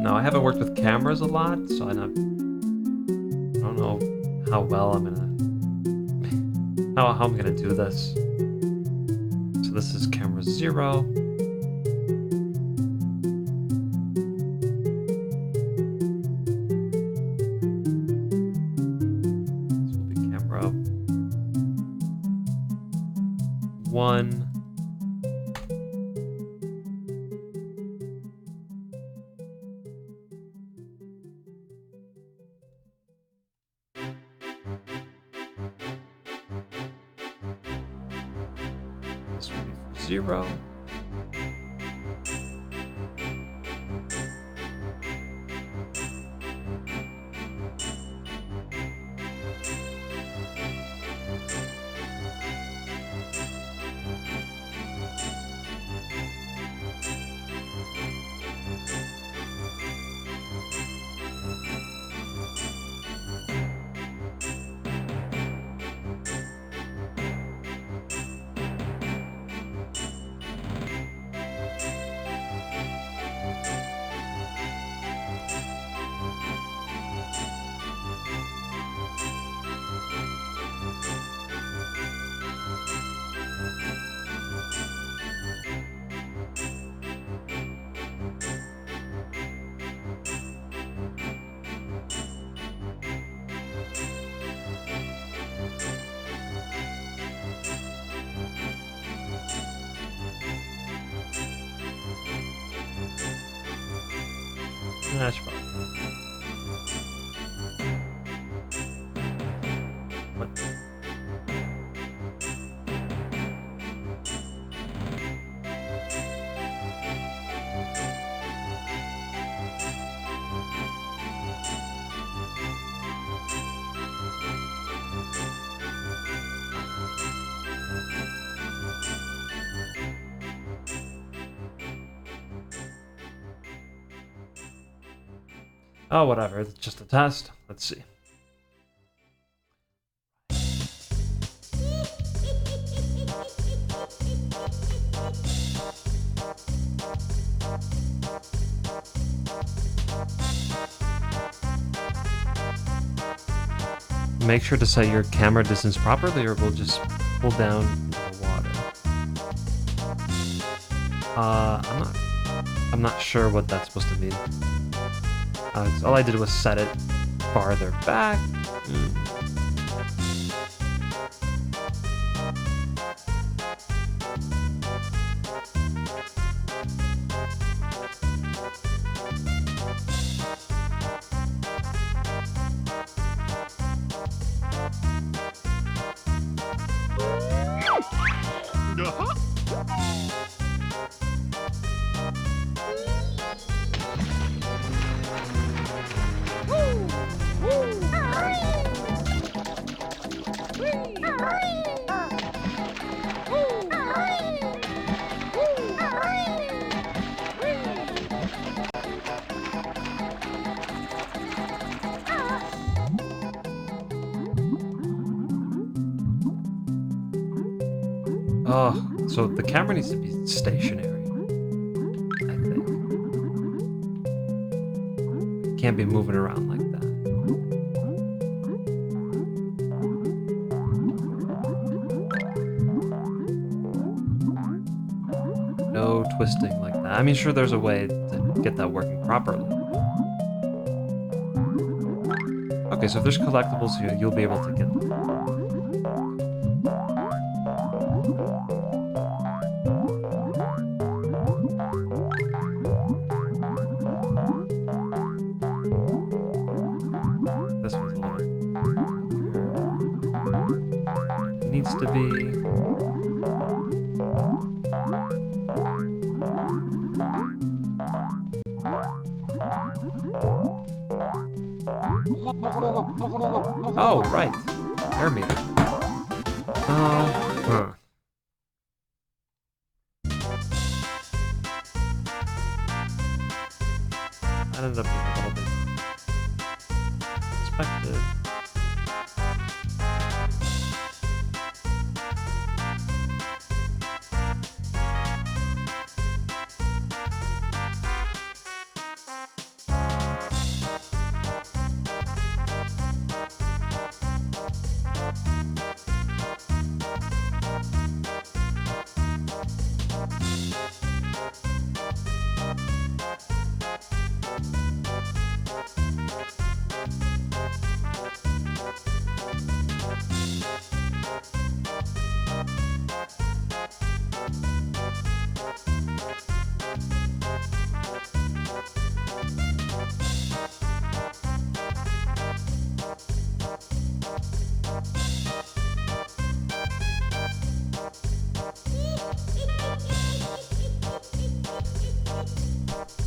no, I haven't worked with cameras a lot, so I don't know how well I'm gonna how I'm gonna do this. So this is camera 0. This will be camera 1. This will be for 0. That's fine. What? Oh, whatever. It's just a test. Let's see. Make sure to set your camera distance properly, or we'll just pull down into the water. I'm not sure what that's supposed to mean. All I did was set it farther back. Oh, so the camera needs to be stationary, I think. It can't be moving around like that. No twisting like that. I mean, sure, there's a way to get that working properly. Okay, so if there's collectibles here, you'll be able to get them. This one's a little... It needs to be... Oh, right. Air meter. Huh. That ended up being a little bit expected.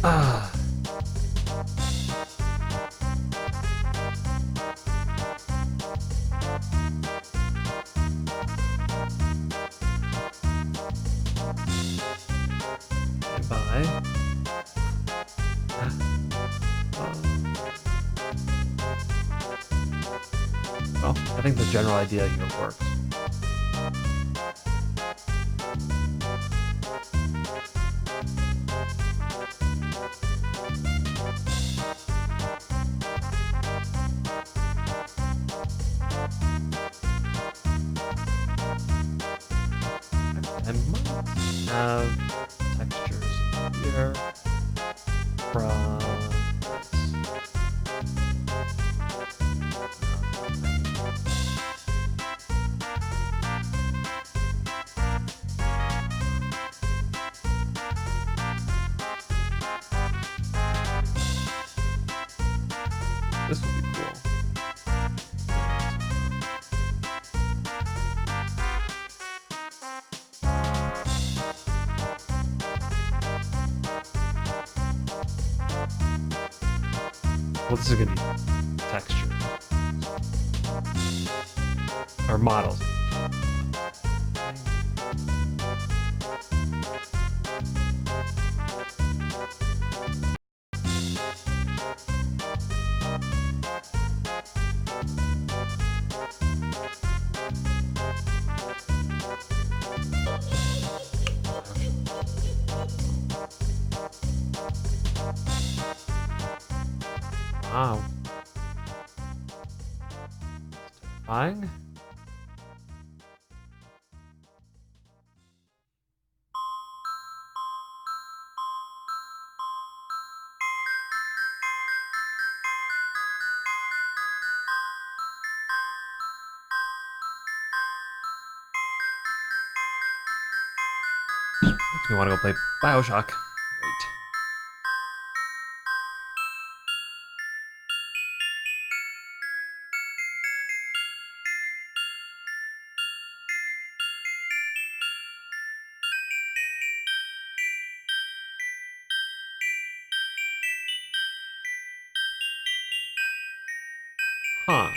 Ah. Goodbye. Well, I think the general idea here works. I might have textures here from this would be cool. Well, this is gonna be texture or models. Wow. Terrifying. Makes me want to go play Bioshock. Great. Huh.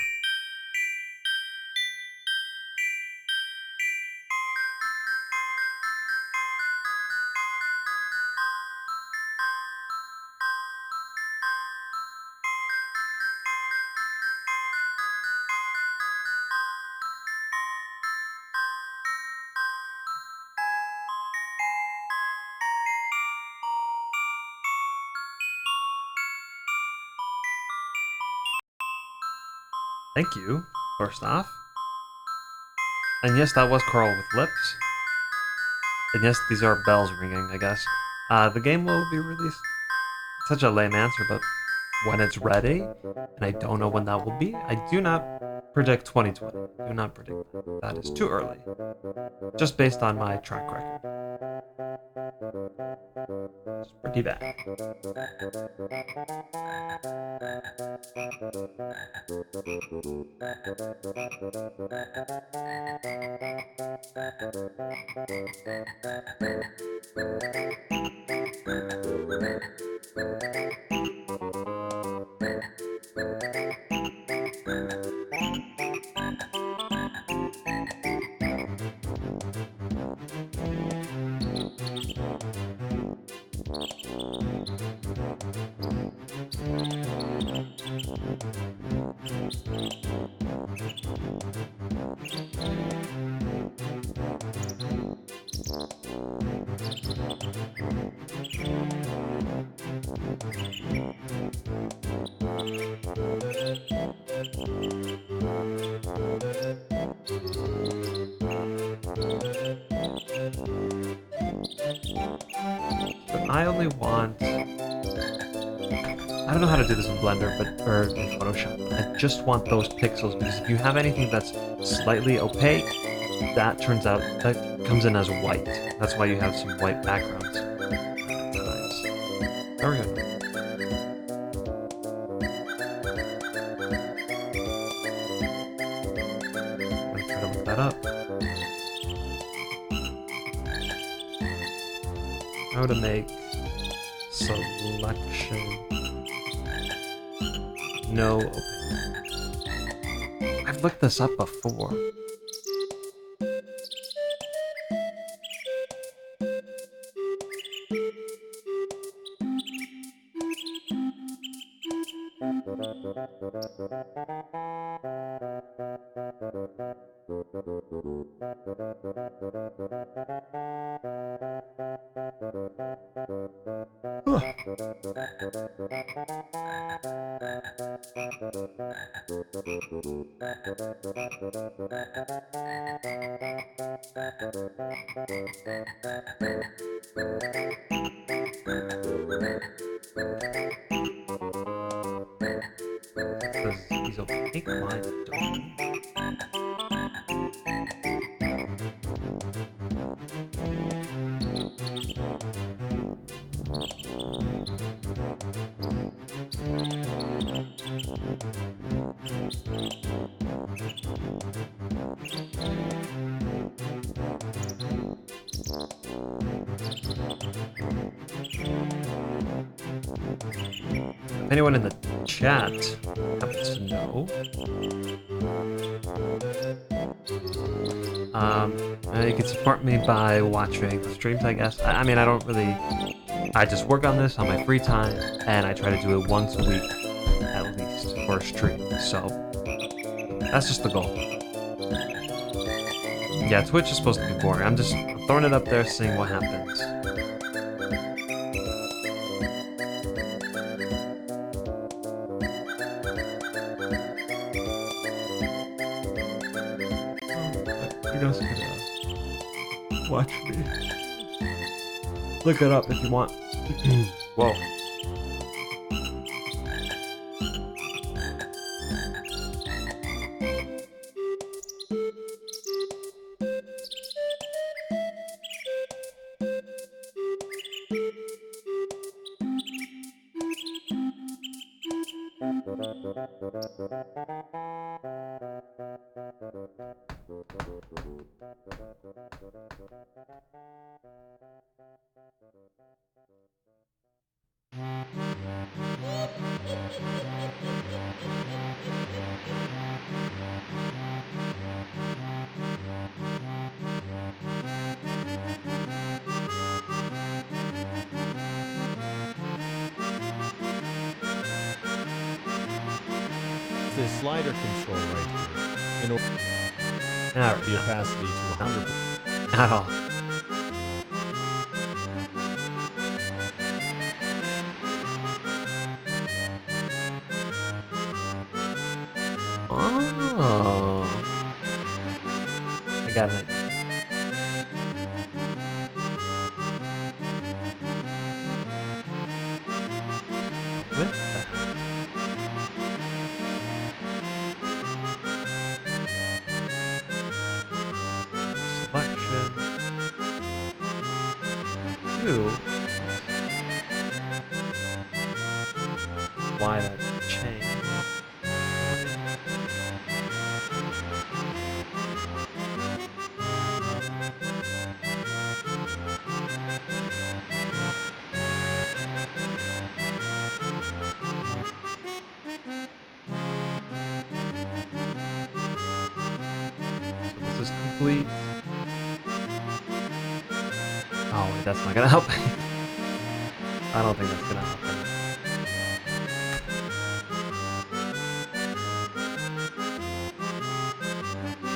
Thank you, first off. And yes, that was Carl with lips. And yes, these are bells ringing, I guess. The game will be released. Such a lame answer, but when it's ready, and I don't know when that will be, I do not predict 2020. Do not predict that. That is too early. Just based on my track record. It's pretty bad. But I only want... I don't know how to do this in Blender, or in Photoshop. I just want those pixels, because if you have anything that's slightly opaque, that comes in as white. That's why you have some white backgrounds. Nice. There we go. I'm trying to look that up. How to make selection no open. I've looked this up before. These opaque lines don't. If anyone in the chat happens to know, you can support me by watching the streams, I guess. I mean, I don't really... I just work on this on my free time, and I try to do it once a week, at least, for a stream. So, that's just the goal. Yeah, Twitch is supposed to be boring. I'm just throwing it up there, seeing what happens. You guys can watch me. Look it up if you want. Whoa. This slider control right here in order the opacity to 100%. At all. Oh. 2. Why that changed. So this is complete. Oh wait, that's not gonna help. I don't think that's gonna happen.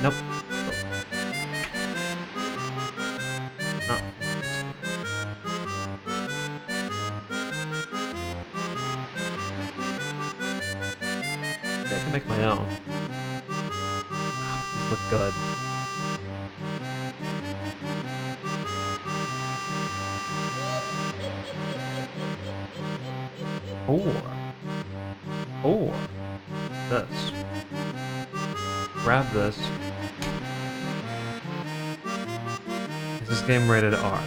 Nope. No. I can make my own. These look good. Or this. Grab this. Is this game rated R?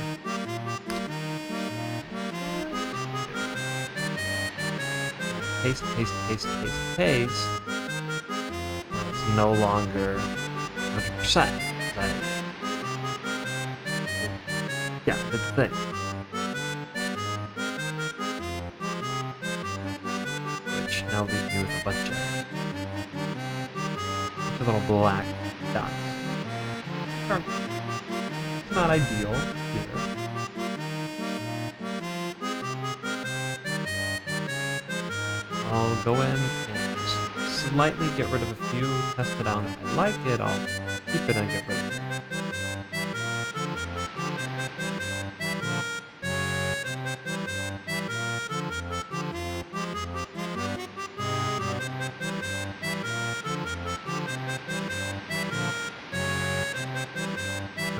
Paste, paste, paste, paste, paste. It's no longer 100%. Yeah, good thing. Which now leaves me with a bunch of little black dots. It's not ideal here. I'll go in and slightly get rid of a few, test it out. If I like it, I'll keep it and get rid of it.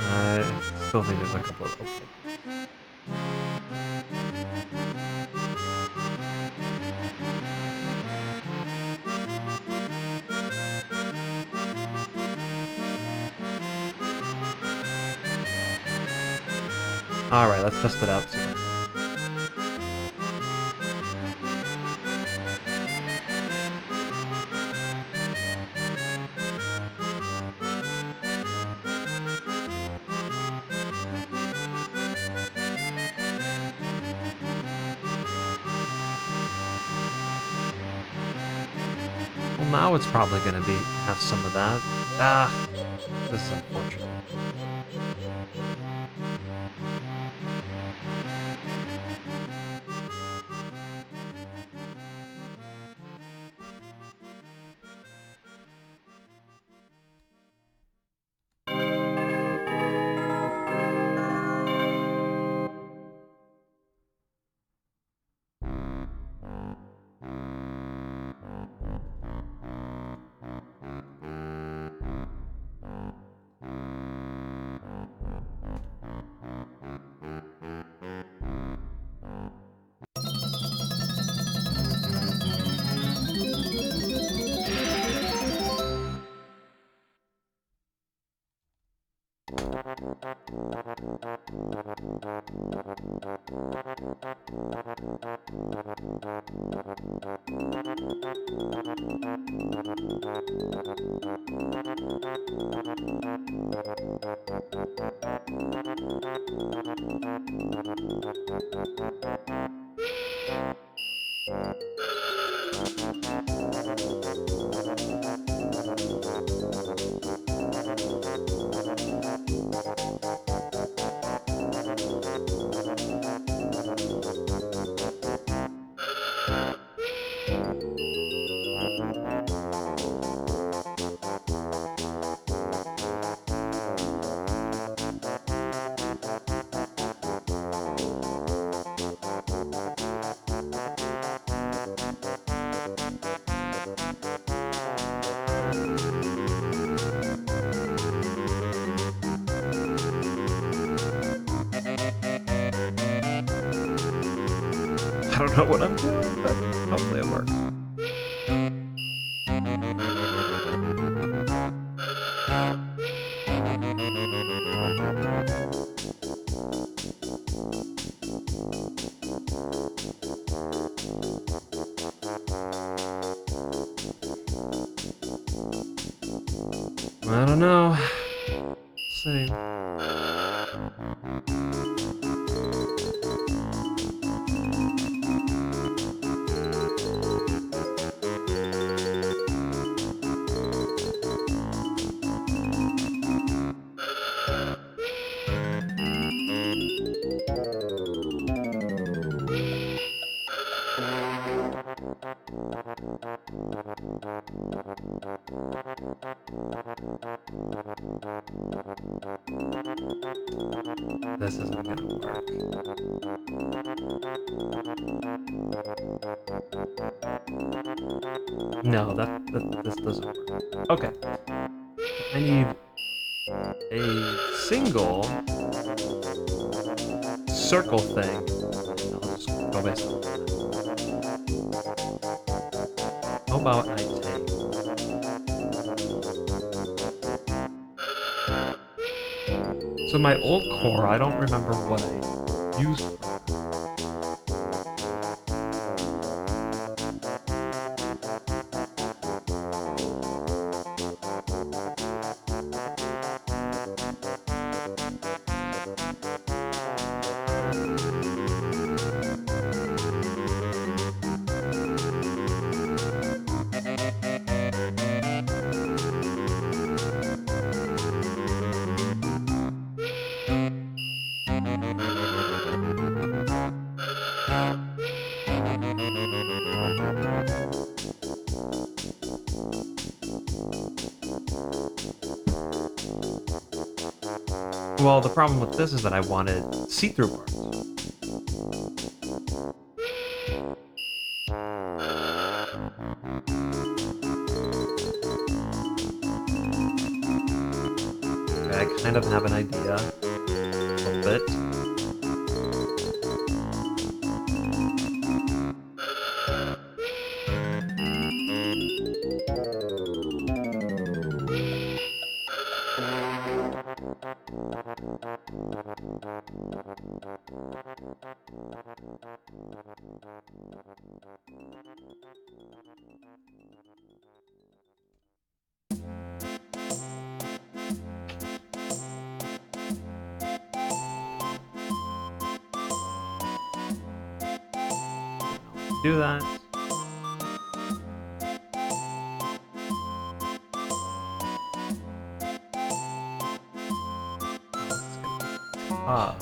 I still think there's a couple of okay. Alright, let's test it out soon. Well, now it's probably gonna have some of that. Ah, this is unfortunate. I don't know what I'm doing, but hopefully it works. I don't know. Let's see. This isn't gonna work. No, this doesn't work. Okay. I need a single circle thing. I'll just go based on that. How about I take so my old core, I don't remember what I used for it. Well, the problem with this is that I wanted see-through parts. Okay, I kind of have an idea. A little bit. Do that. Ah.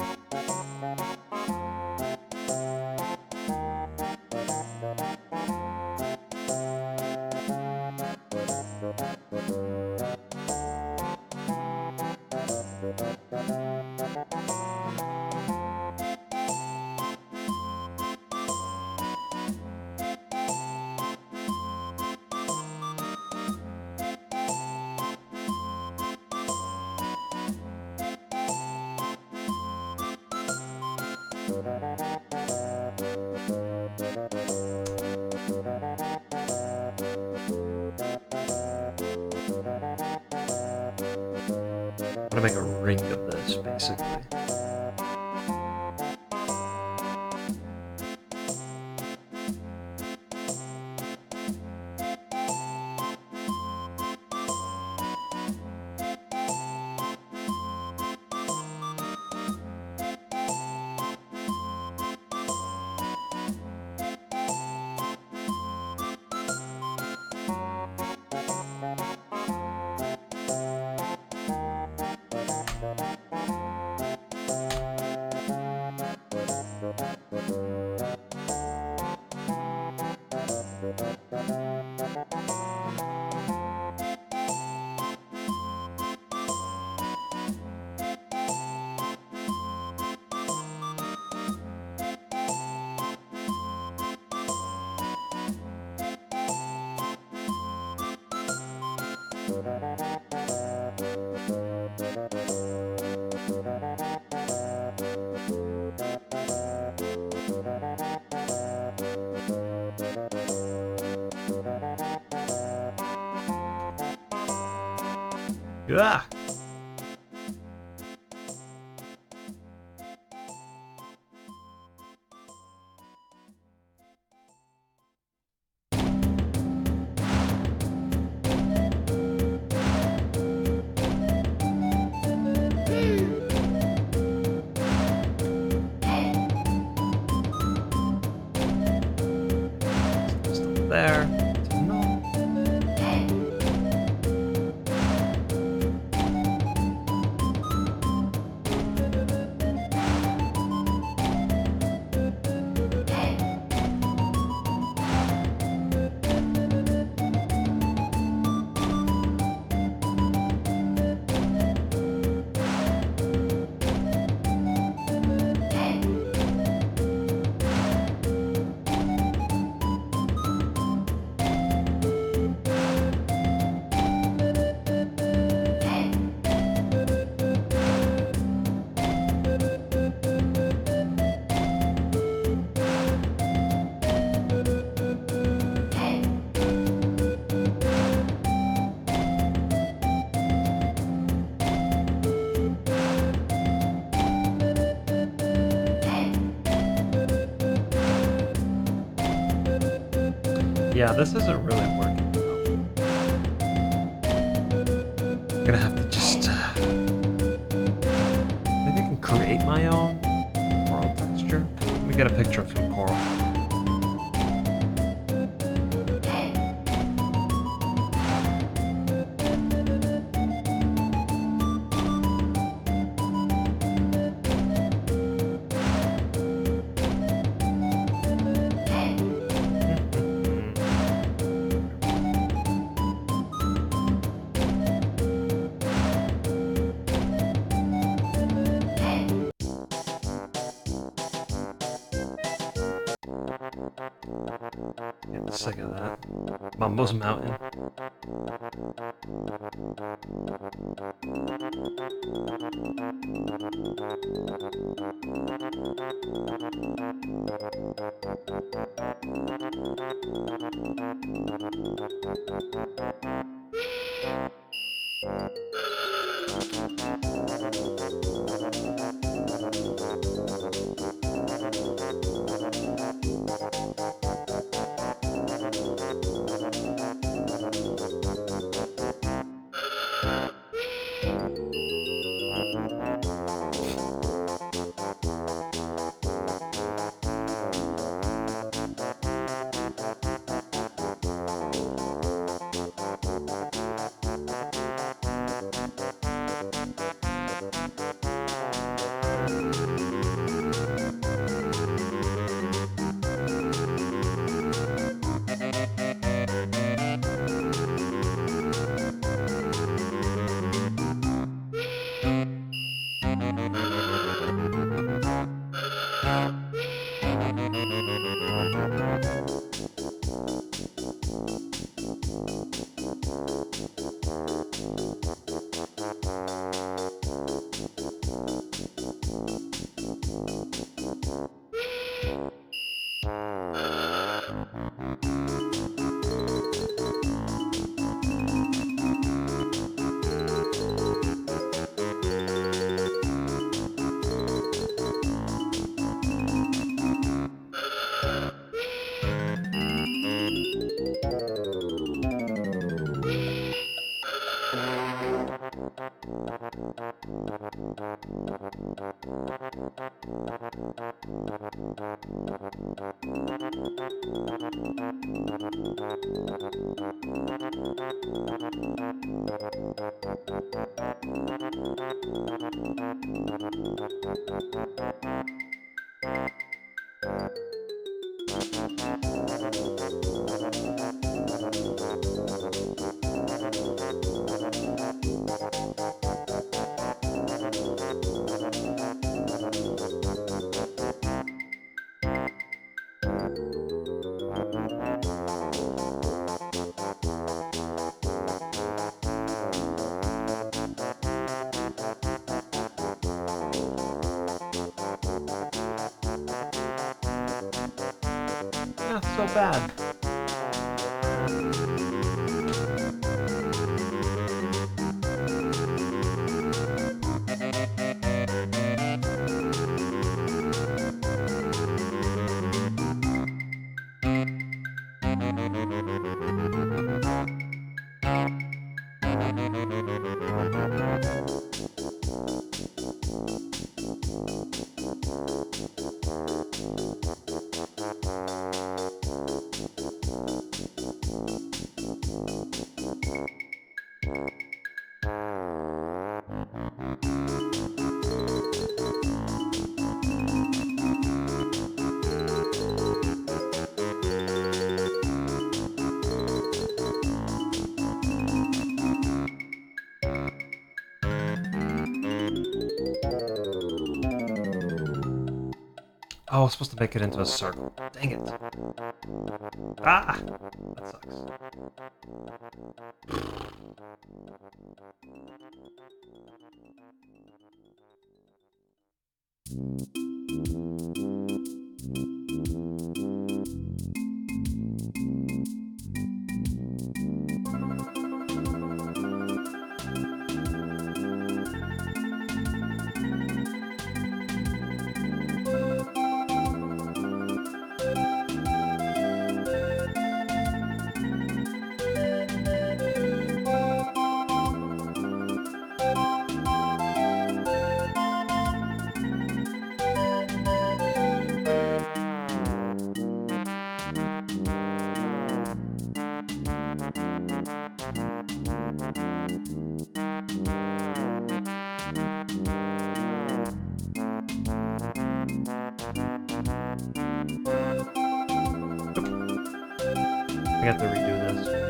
I'm gonna make a ring of this, basically. Ah! Yeah, this isn't really working. I'm gonna have to just maybe I can create my own coral texture. Let me get a picture of some coral. Get sick of that. Mumbo's Mountain. Not so bad. Oh, I was supposed to make it into a circle. Dang it. Ah! That sucks. I have to redo this.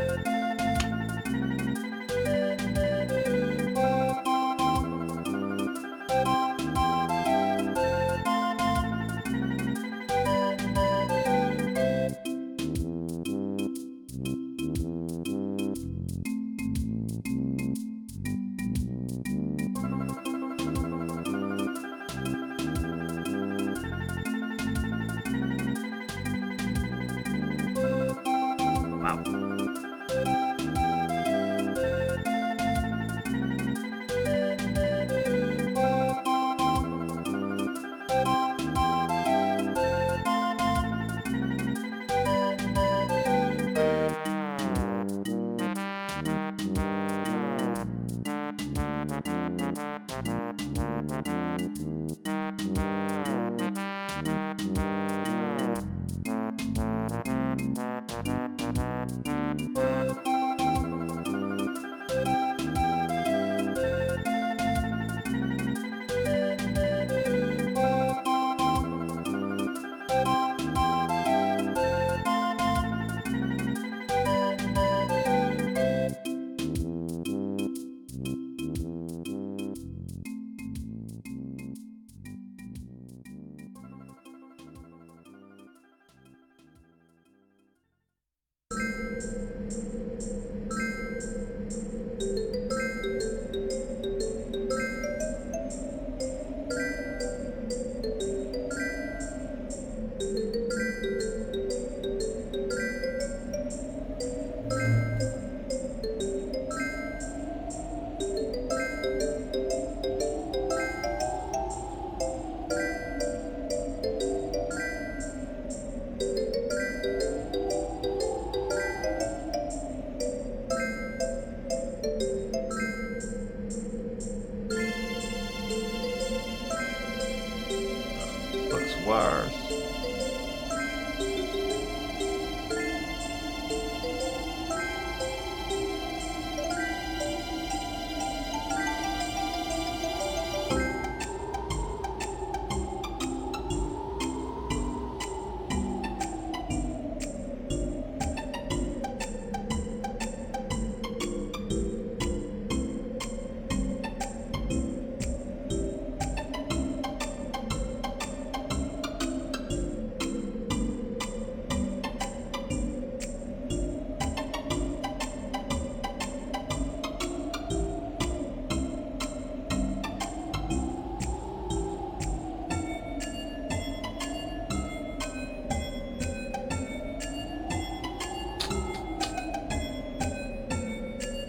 Looks worse.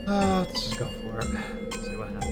Let's just go for it. Let's see what happens.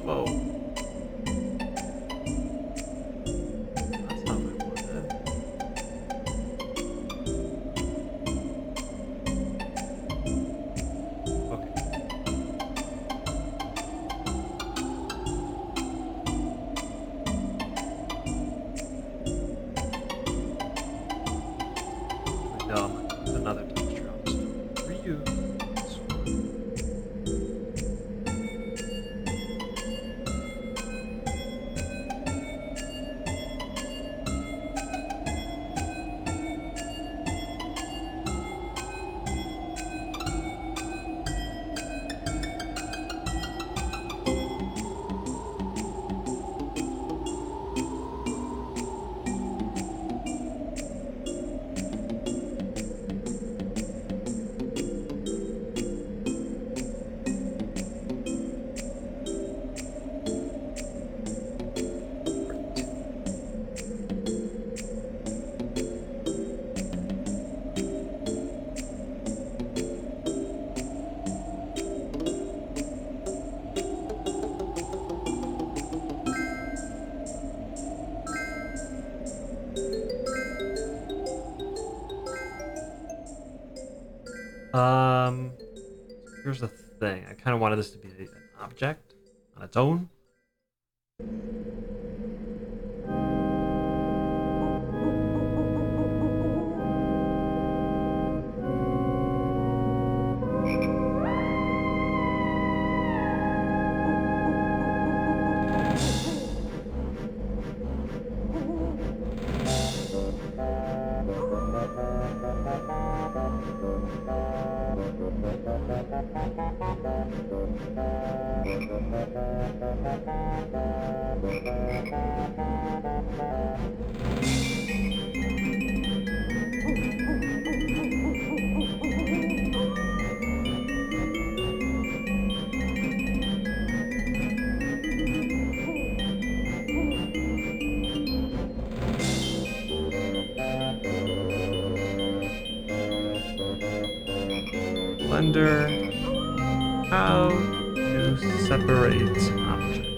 Whoa. That's not what I wanted. Okay. Here's the thing. I kind of wanted this to be an object on its own. Blender, how to separate objects.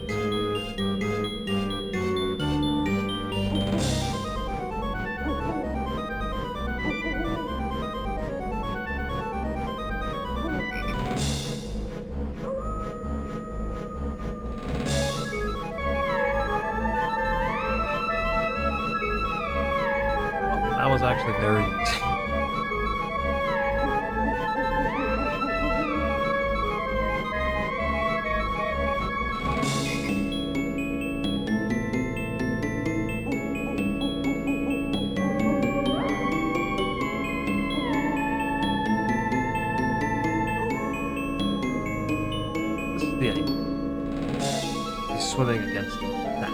Well, that was actually very easy. This is the idea. He's swimming against that.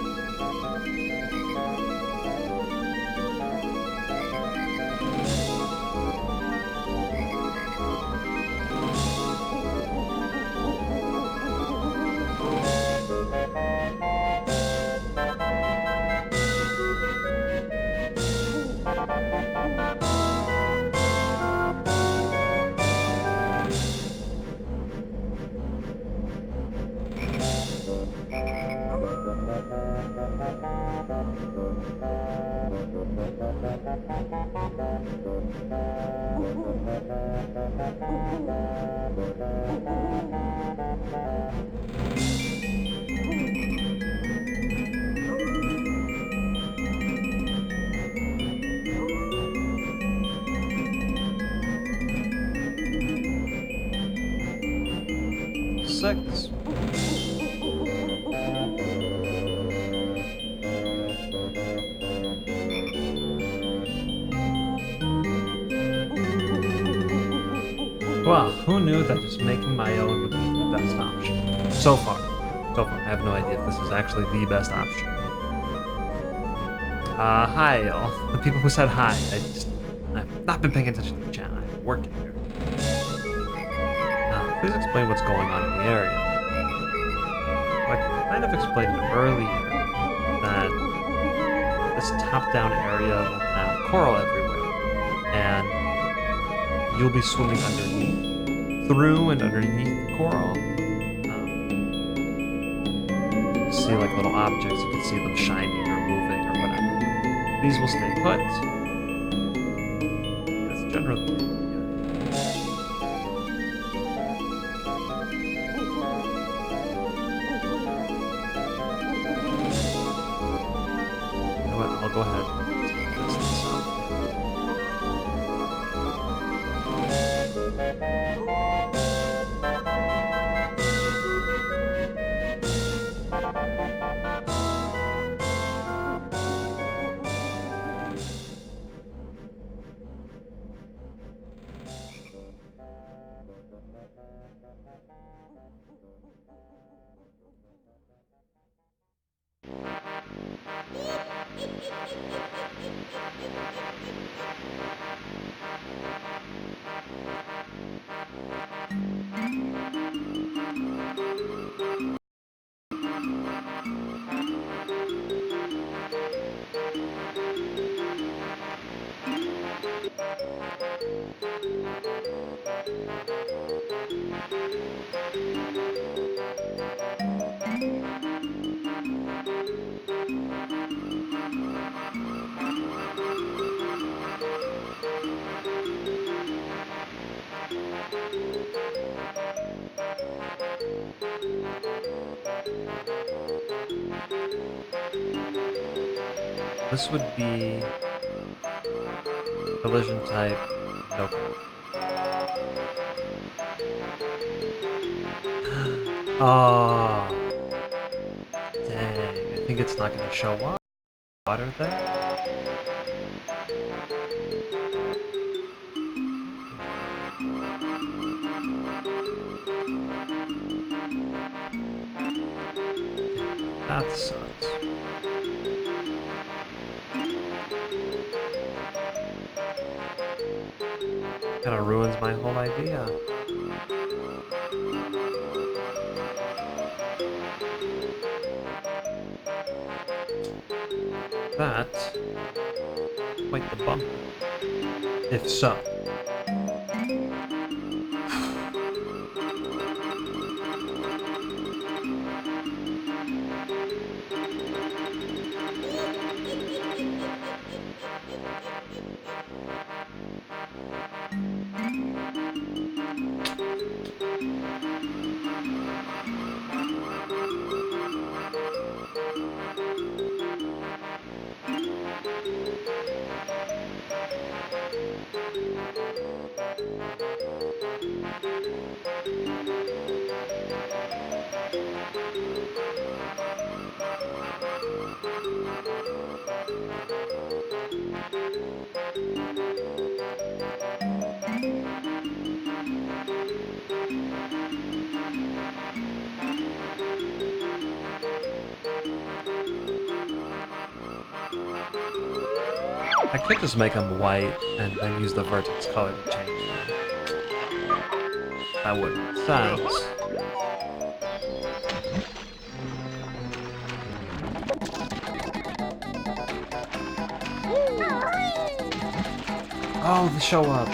Six. Well, who knew that just making my own would be the best option? So far, I have no idea if this is actually the best option. Hi, all the people who said hi. I've not been paying attention to the chat. I'm working here. Please explain what's going on in the area. Well, I kind of explained it earlier that this top-down area will have coral everywhere, and you'll be swimming underneath, through and underneath the coral. You see like little objects, you can see them shining or moving or whatever. These will stay put. That's generally it. I'll go ahead and test this out. This would be collision type, no collision. Oh, dang. I think it's not going to show up. Water there? That sucks. Kinda ruins my whole idea. That quite the bump. If so. I could just make them white and then use the vertex color to change them. That would make sense. Oh, they show up.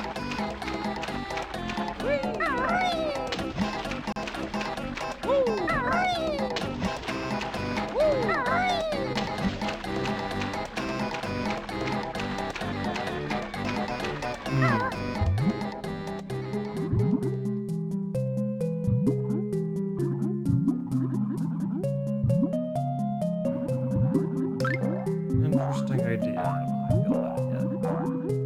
Interesting idea. I don't know how I feel about it yet.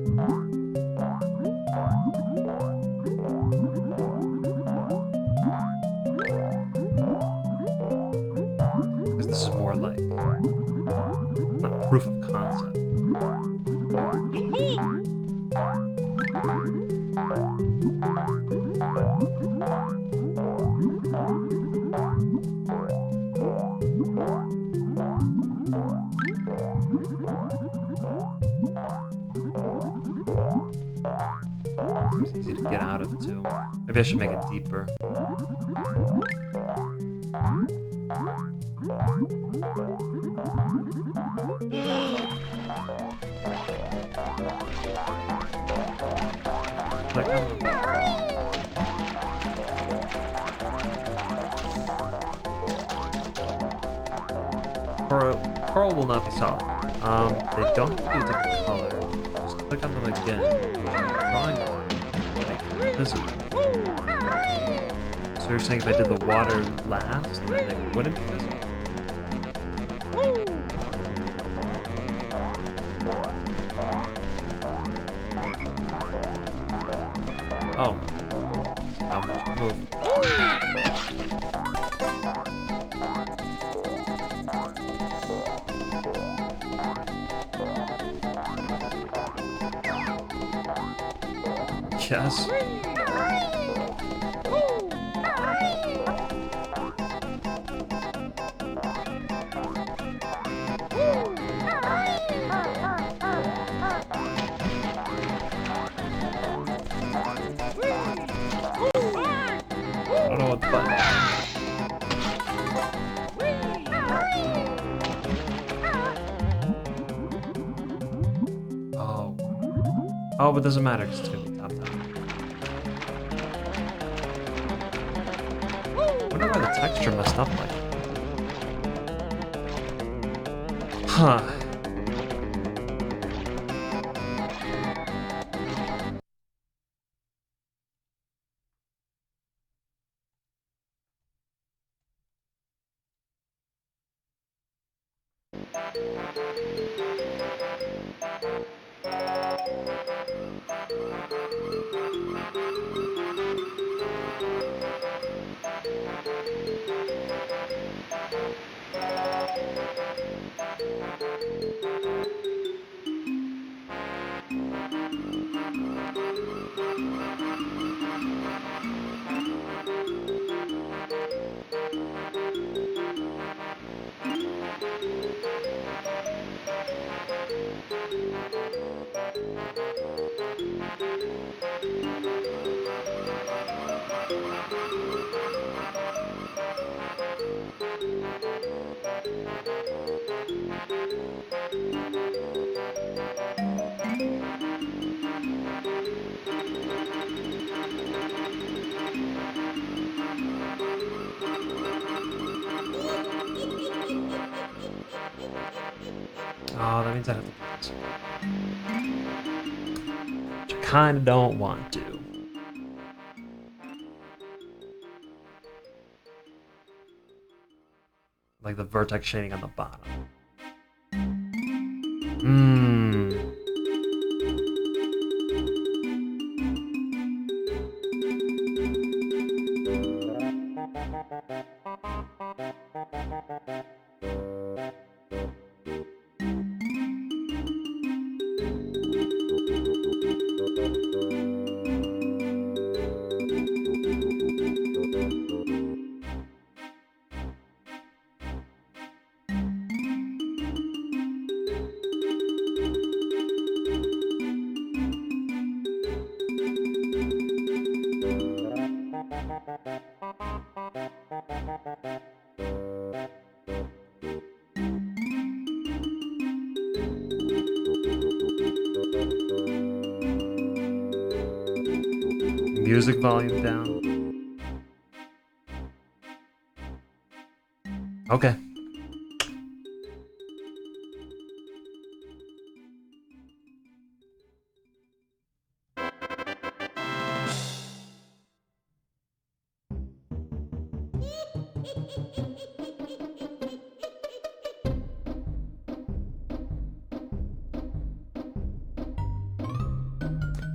Because this is more like not proof of concept. It's easy to get out of too. Maybe I should make it deeper. Like, Coral will not be solid. They don't have to be a different color. Just click on them again. Drawing board, like visible. So you're saying if I did the water last, then they wouldn't be visible? Oh. Move. Yes. I don't know what the button is. Oh. Oh, but it doesn't matter because it's gonna be top down. I wonder why the texture messed up like that. Huh. Oh, that means I have to do this. Which I kind of don't want to. Like the vertex shading on the bottom. Music volume down. Okay.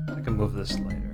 I can move this later.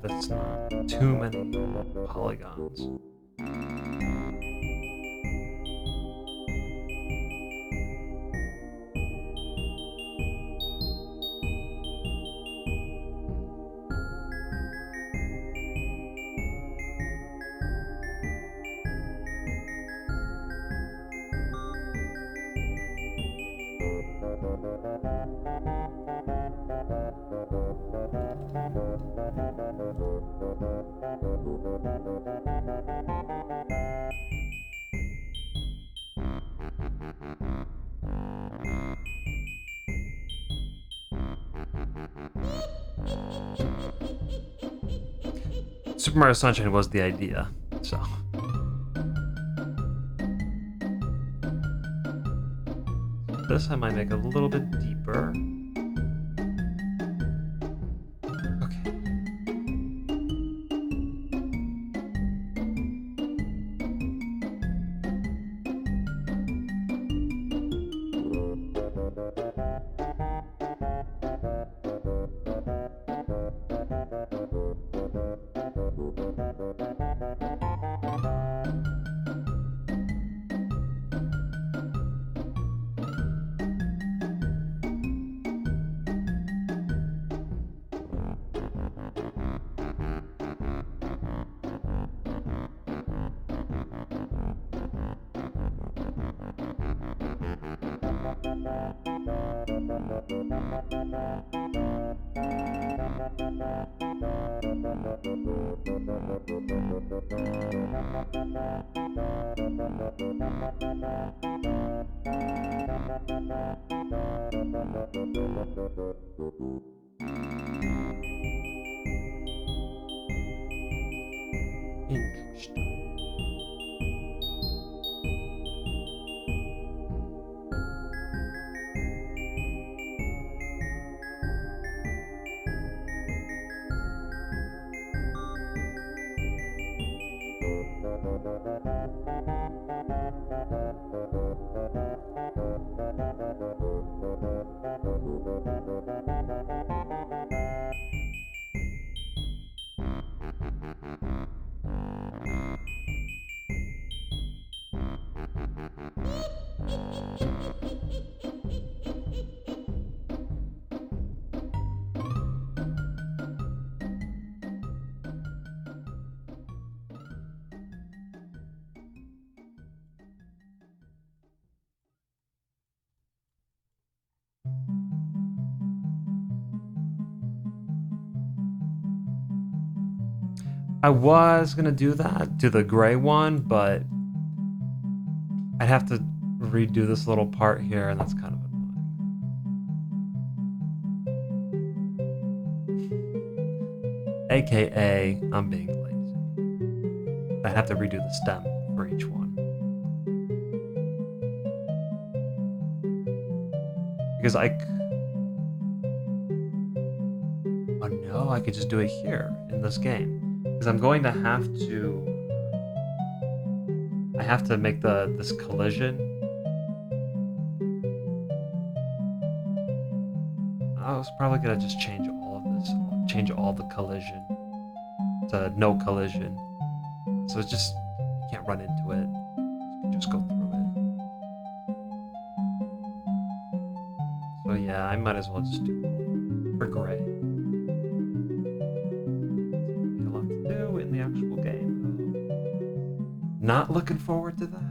That's not too many polygons. Super Mario Sunshine was the idea, so. This I might make a little bit deeper. Okay. Interesting. I was gonna do that, do the gray one, but I'd have to redo this little part here, and that's kind of annoying. AKA, I'm being lazy. I'd have to redo the stem for each one. Because oh no, I could just do it here in this game. Because I'm going to have to... I have to make this collision. I was probably gonna just change all of this, change all the collision to no collision. So it's just, you can't run into it. You can just go through it. So yeah, I might as well just do all for gray. A lot to do in the actual game, though. Not looking forward to that.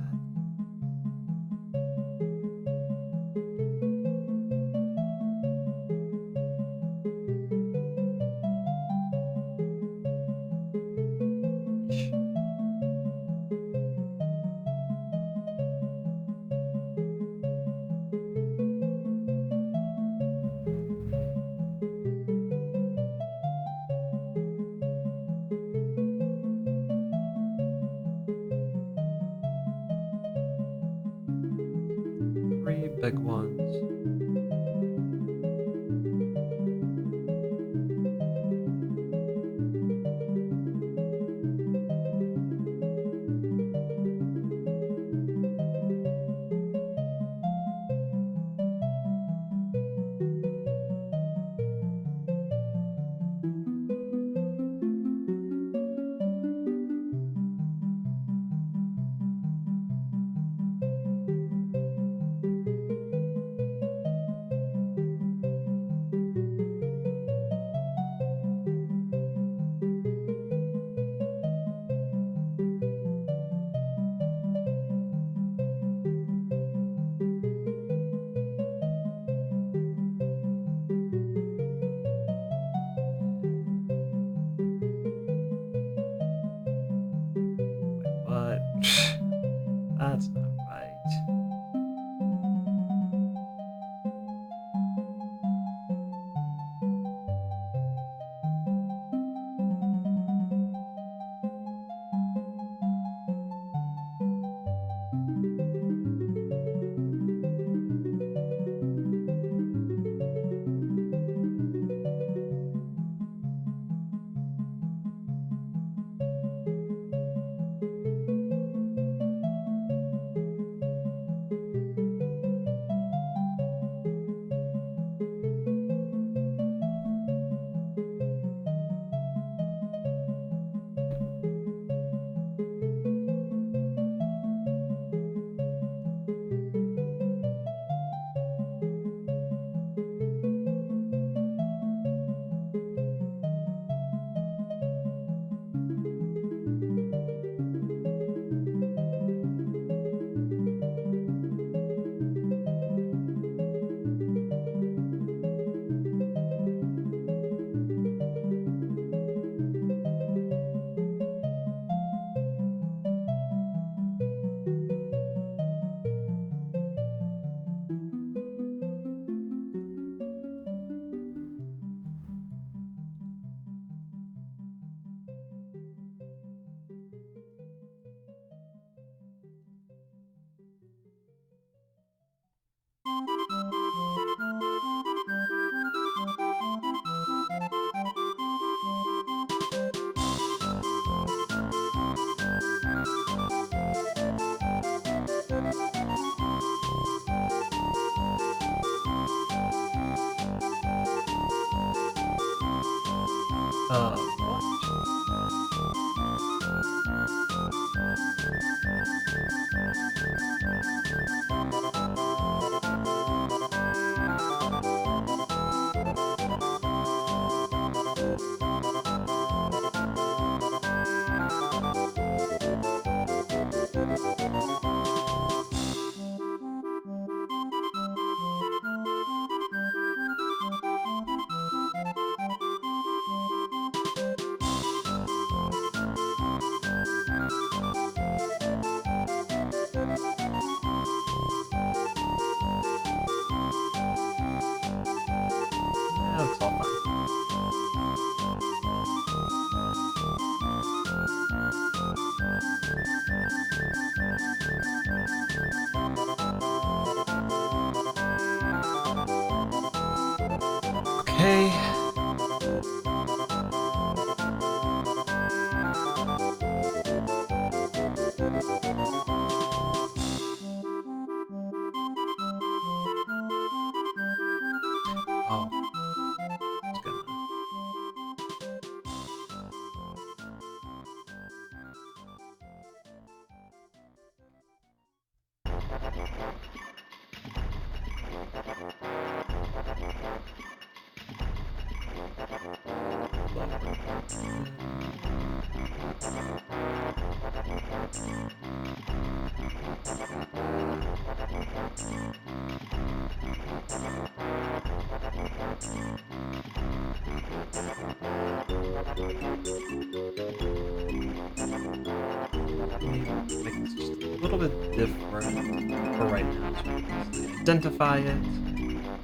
Three big ones. That's all fine. Okay. Oh, it's good. Make this just a little bit different for right now, so we can easily identify it.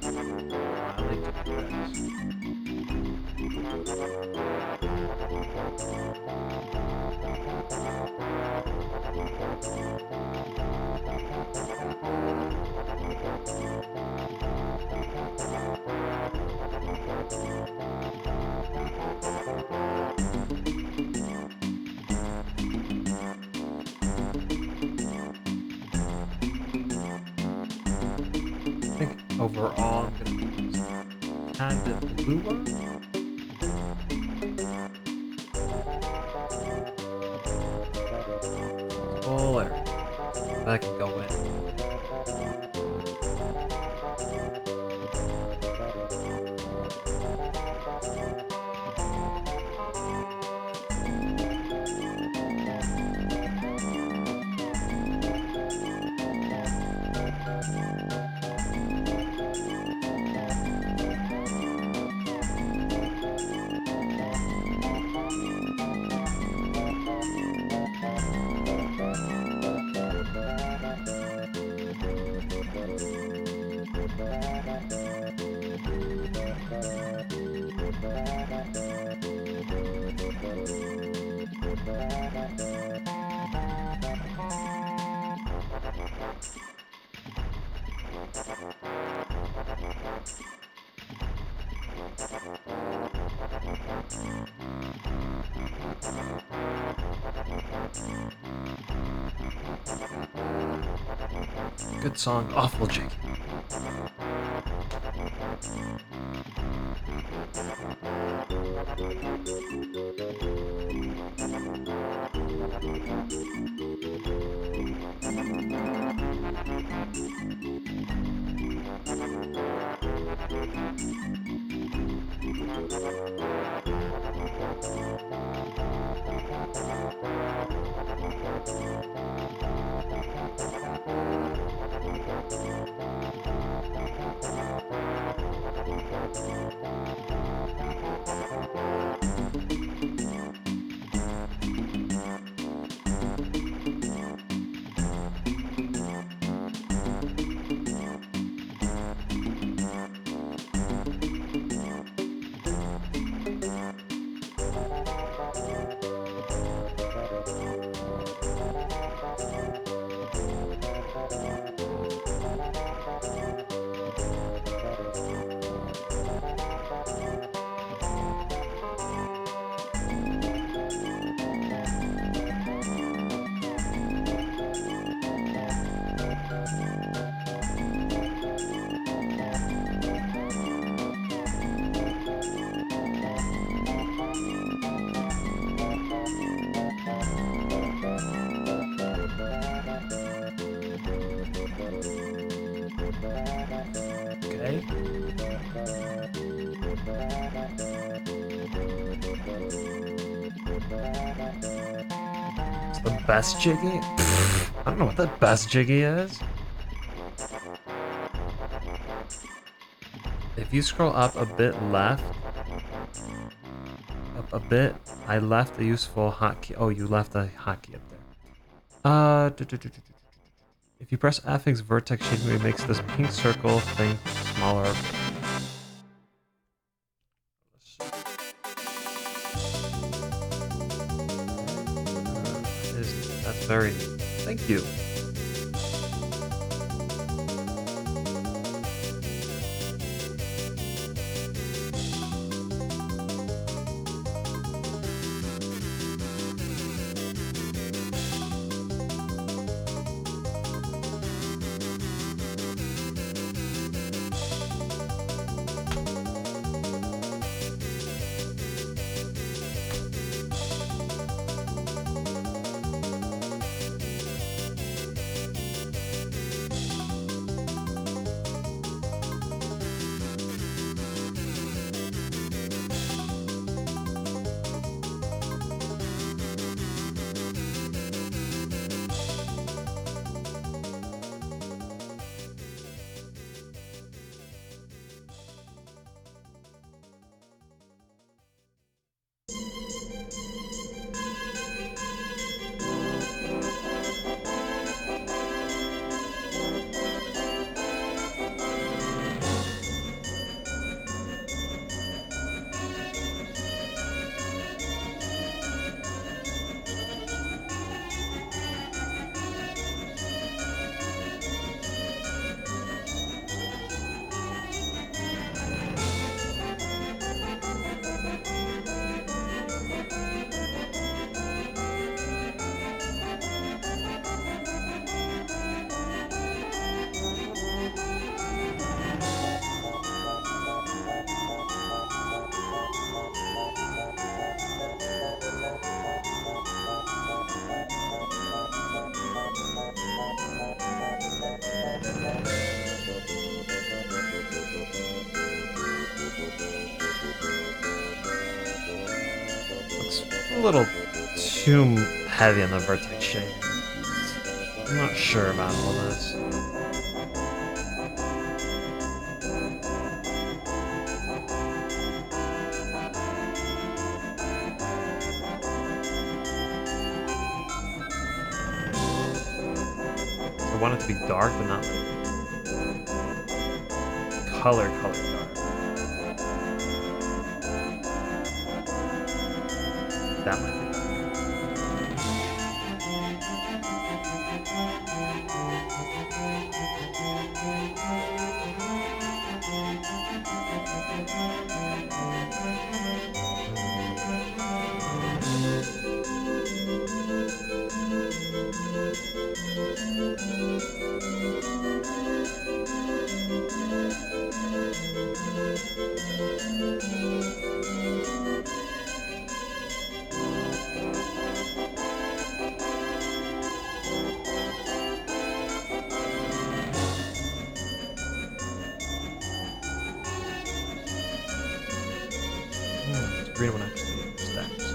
I like to do this. I think overall I'm gonna use a tad bit bluer. Full area. That can go in. Good song, awful janky. best Jiggy? I don't know what the best Jiggy is. If you scroll up a bit left, up a bit, I left a useful hotkey. Oh, you left a hotkey up there. If you press FX vertex shading, it makes this pink circle thing smaller. That's very neat. Thank you. Looks a little too heavy on the vertex shading. I'm not sure about all this. I want it to be dark, but not like color dark. That might be. Green one actually stacks.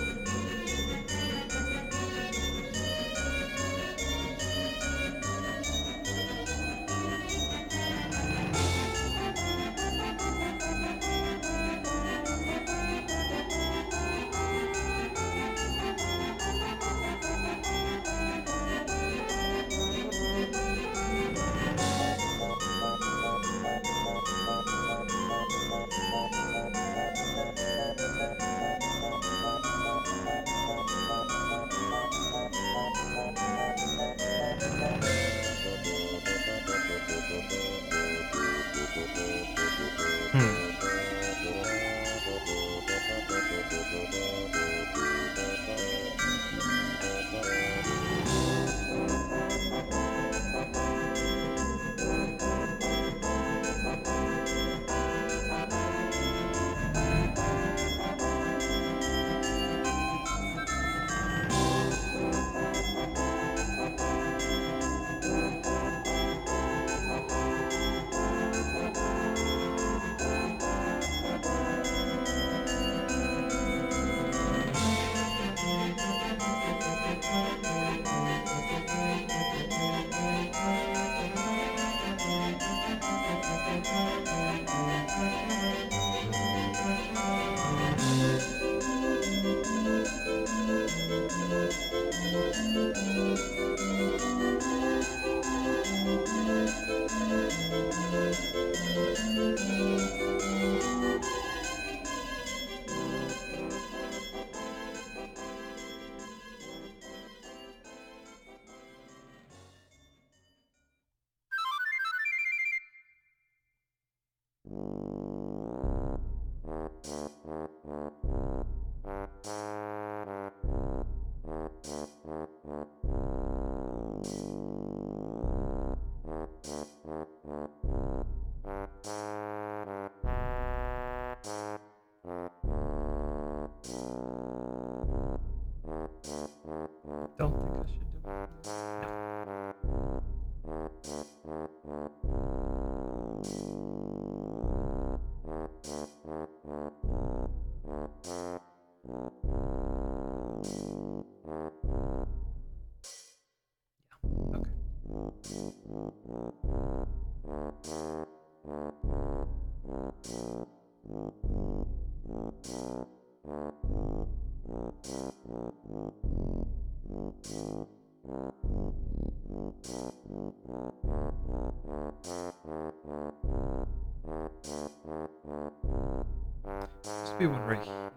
Must be one right here.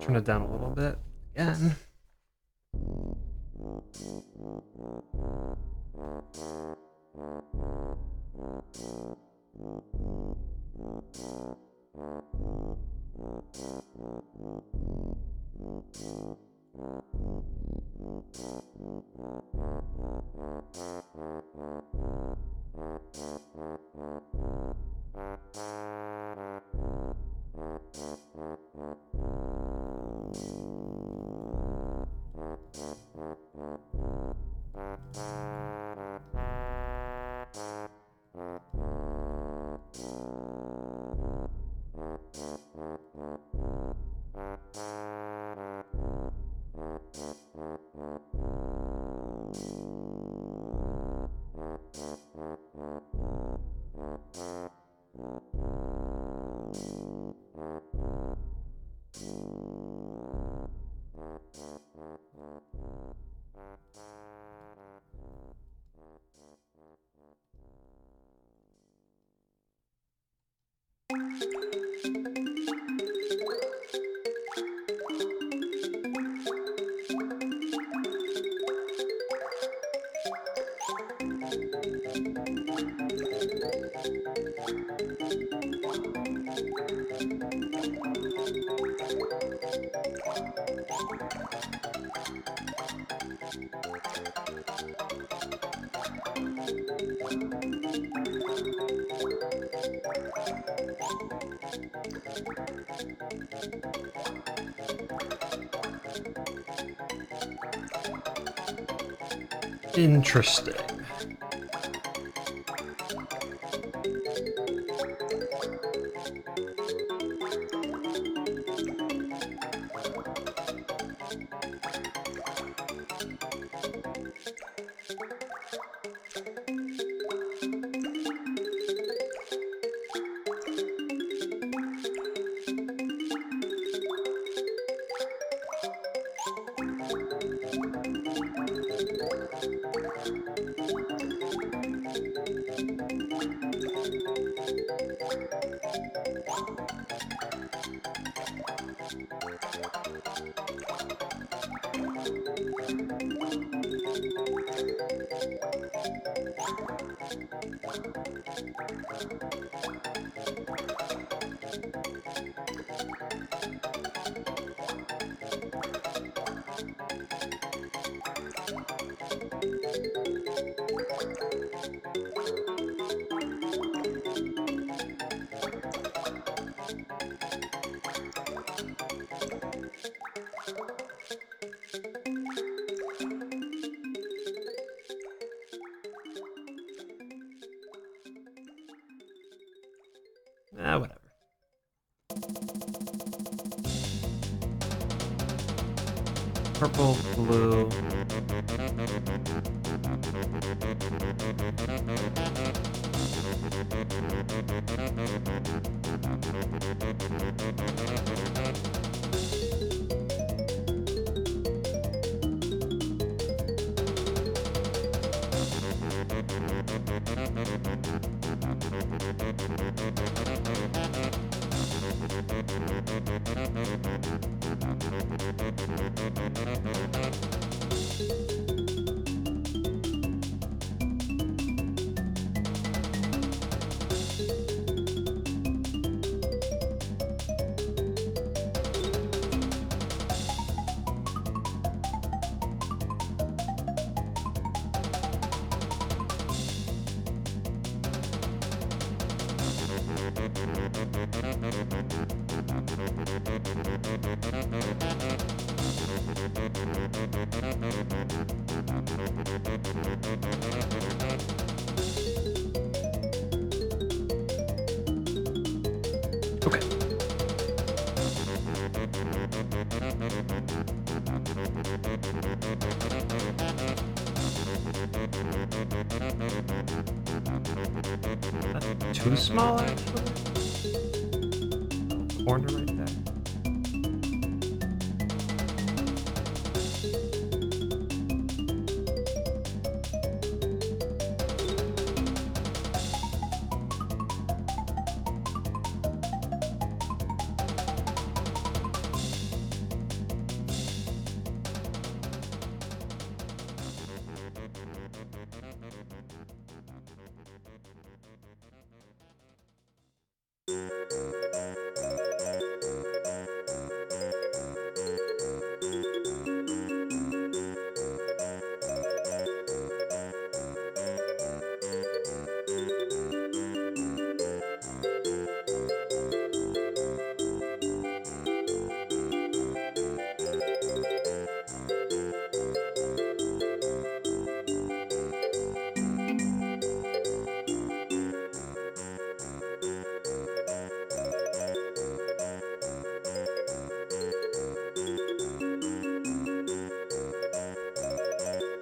Turn it down a little bit again. Interesting. Whatever. Purple, blue. too small, actually. Corner right there.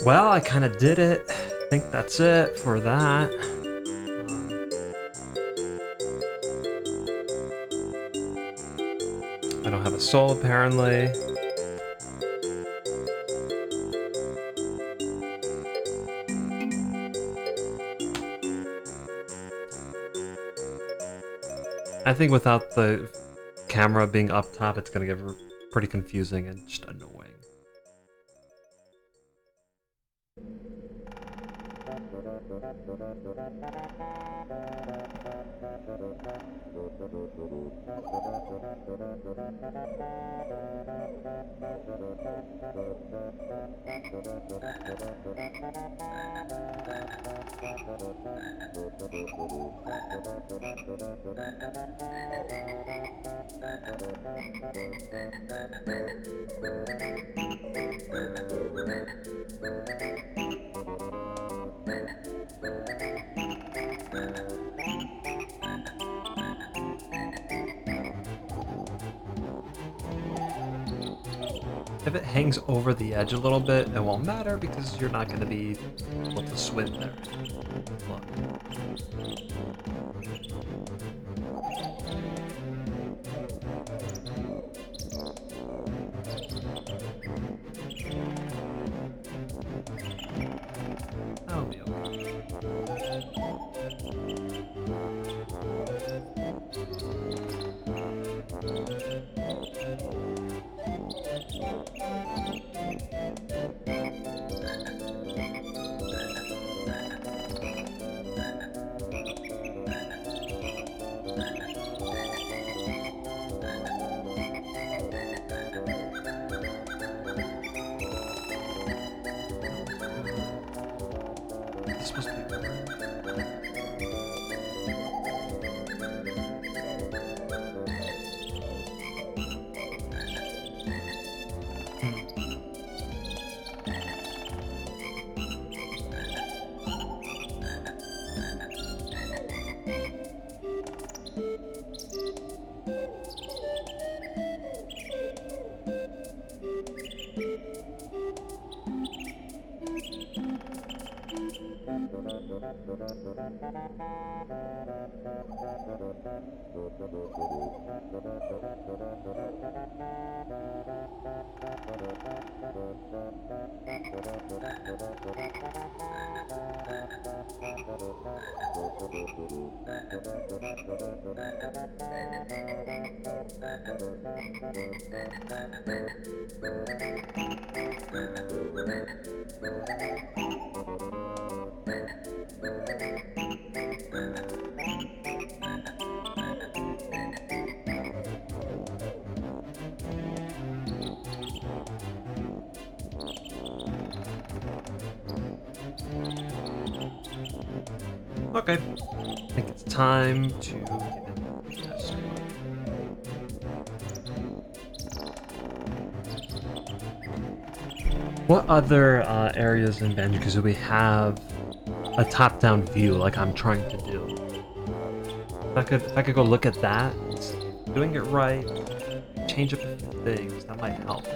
Well, I kind of did it. I think that's it for that. I don't have a soul, apparently. I think without the camera being up top, it's going to get pretty confusing and just annoying. If it hangs over the edge a little bit, it won't matter because you're not going to be able to swim there. Look. That'll be okay. It's supposed to be okay. I think it's time to get into this. What other areas in Banjo-Kazooie have a top-down view like I'm trying to do? If I could go look at that, doing it right, change up a few things, that might help.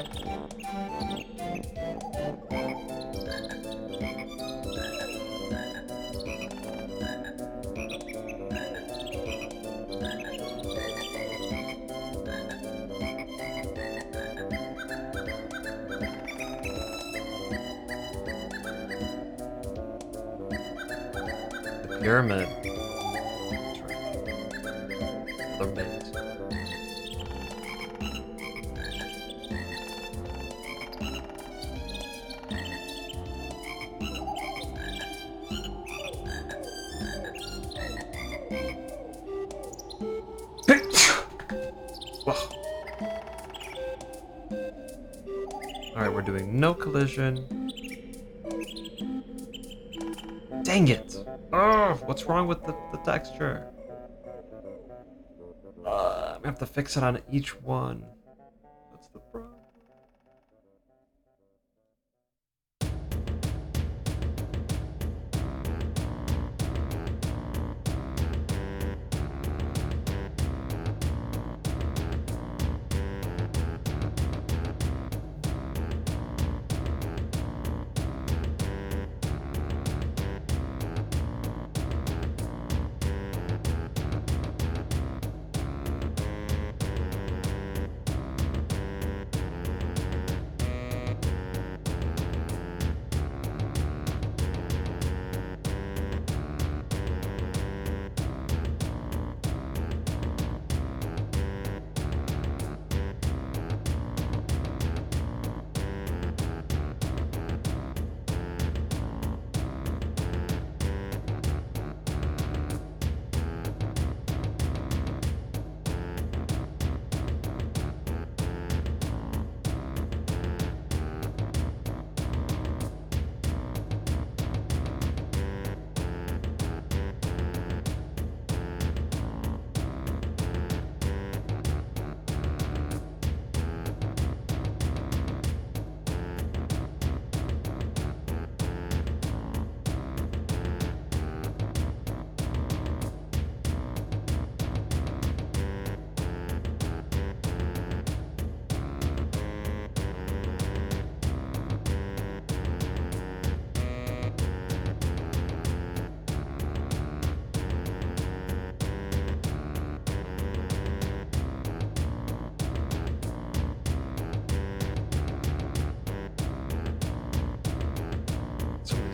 pyramid. That's right. The maze. Alright, we're doing no collision. Dang it! Oh, what's wrong with the texture? I have to fix it on each one. What's the problem?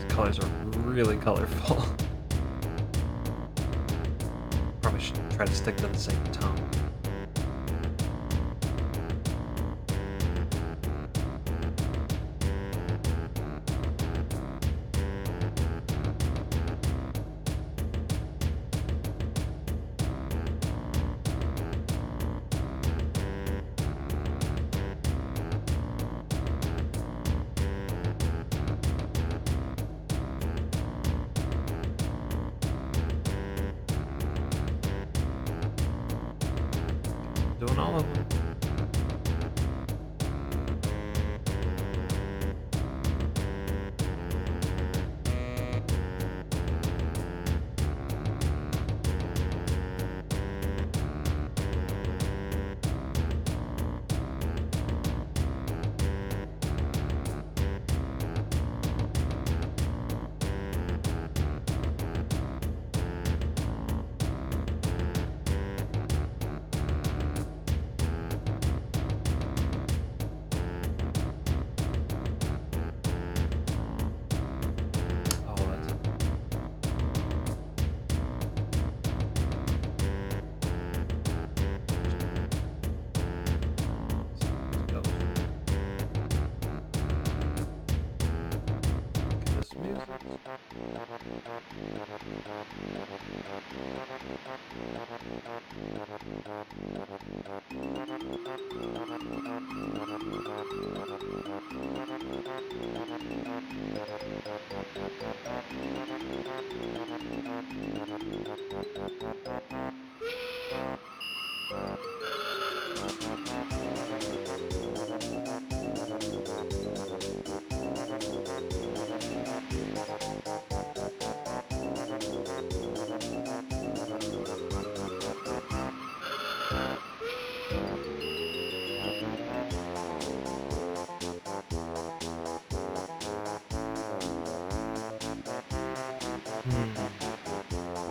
Colors are really colorful. Probably should try to stick to the same tone. Doing all of them.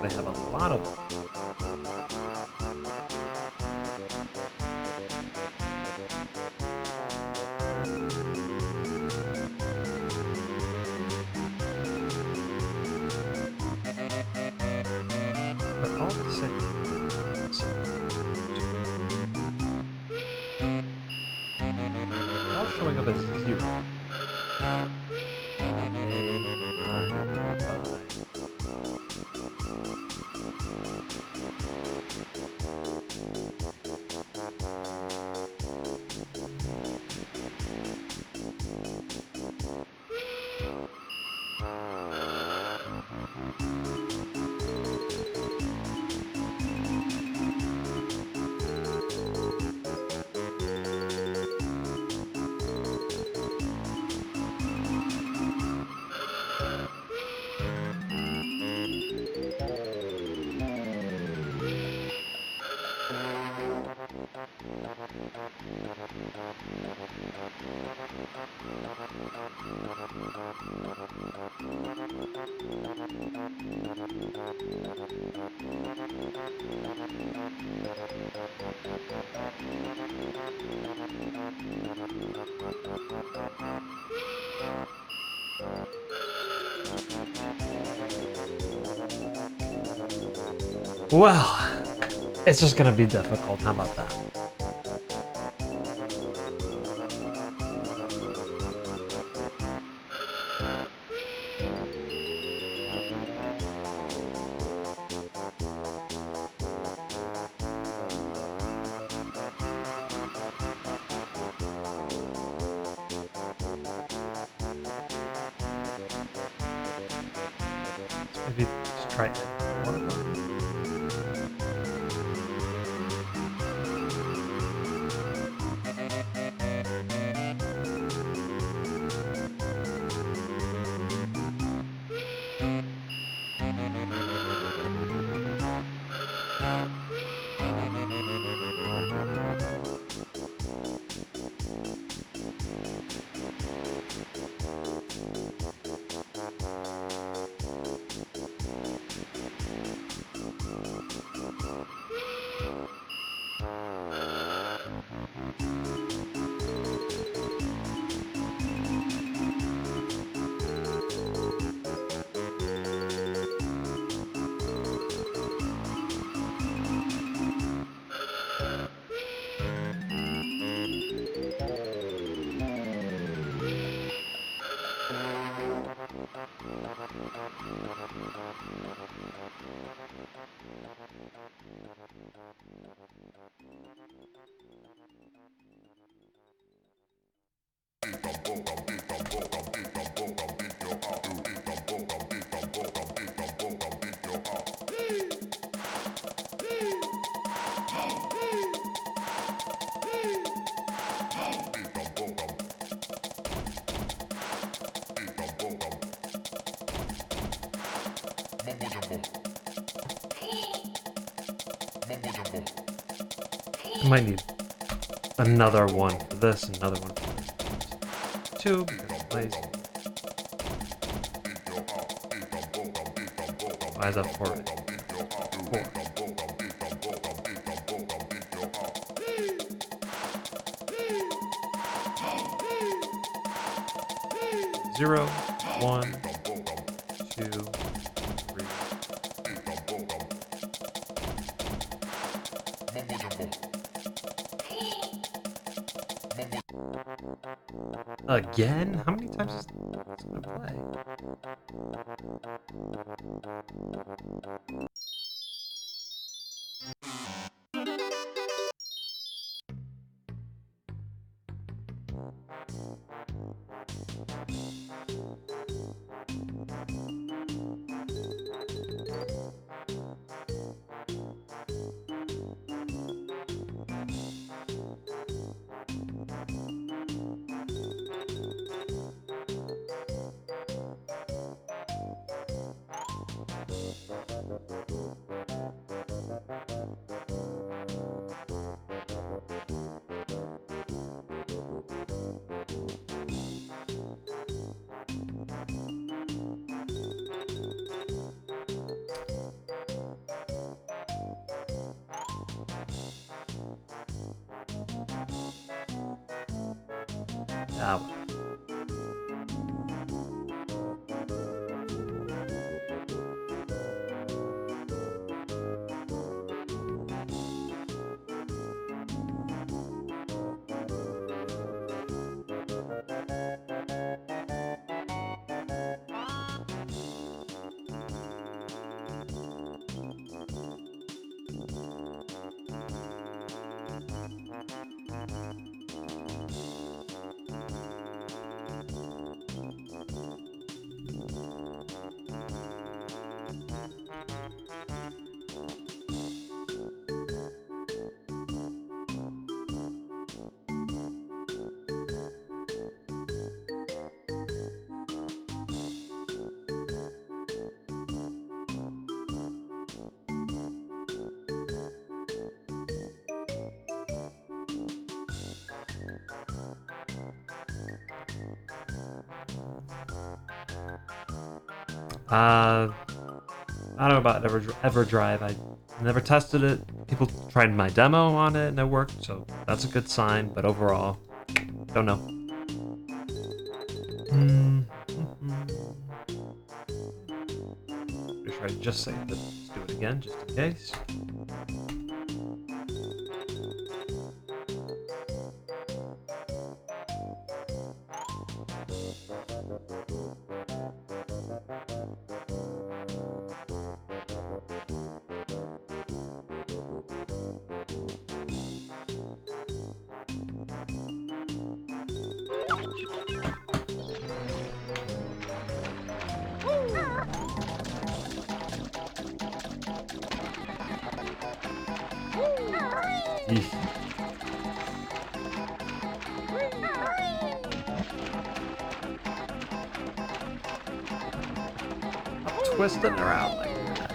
They have a lot of them. All showing up as 0. Well, it's just gonna be difficult. How about that? Maybe just try it. I might need another one for this, another one for this. 2 because it plays. Why is that 4? 4. Zero, 1, 2, 3. Again? How many times is this gonna play? That one. I don't know about EverDrive. I never tested it. People tried my demo on it and it worked, so that's a good sign. But overall, don't know. Pretty sure I just saved it. Let's do it again, just in case. I'm twisting around like that.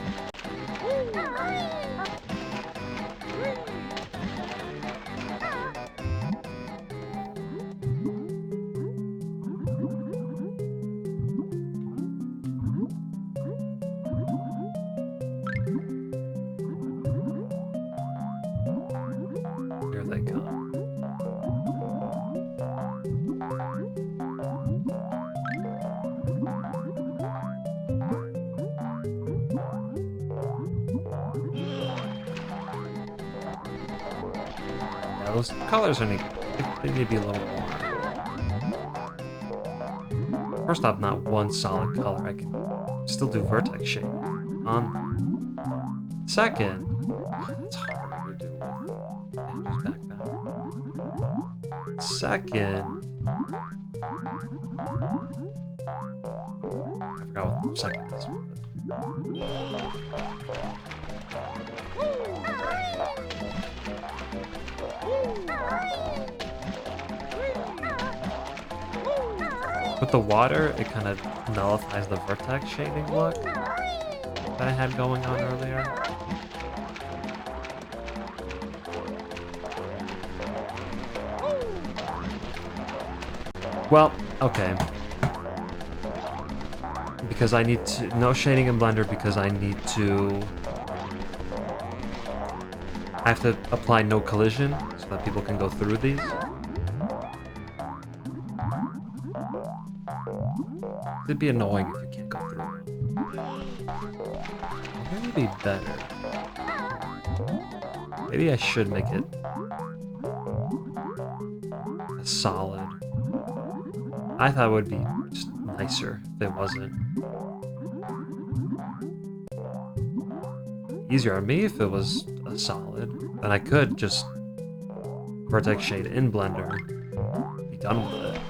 Here they come. Yeah, those colors are neat. They need to be a little more. First off, not one solid color. I can still do vertex shape on them. Second, it's harder to do with Banjo's backpack. Second, I forgot what the second is. With the water, it kind of nullifies the vertex shading look that I had going on earlier. Well, okay. Because I need to... No shading in Blender because I need to... I have to apply no collision so that people can go through these. It'd be annoying if you can't go through it. Maybe it'd be better. Maybe I should make it a solid. I thought it would be just nicer if it wasn't. Easier on me if it was a solid. Then I could just vertex shade in Blender, be done with it.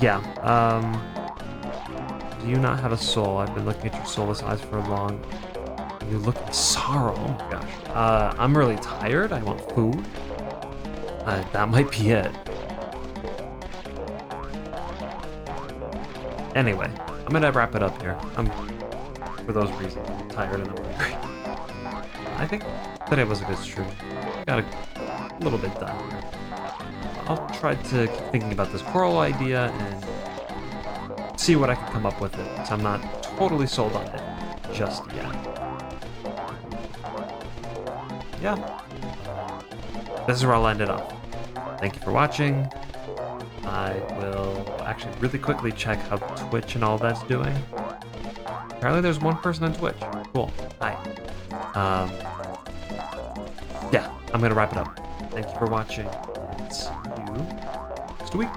Yeah, do you not have a soul? I've been looking at your soulless eyes for long. You look in sorrow. Oh my gosh. I'm really tired. I want food. That might be it. Anyway, I'm gonna wrap it up here. For those reasons, I'm tired and I'm hungry. I think today was a good stream. Got a little bit done here. I'll try to keep thinking about this coral idea and see what I can come up with it, because I'm not totally sold on it just yet. Yeah. This is where I'll end it off. Thank you for watching. I will actually really quickly check how Twitch and all that's doing. Apparently there's one person on Twitch. Cool. Hi. Yeah, I'm gonna wrap it up. Thank you for watching. See you next week.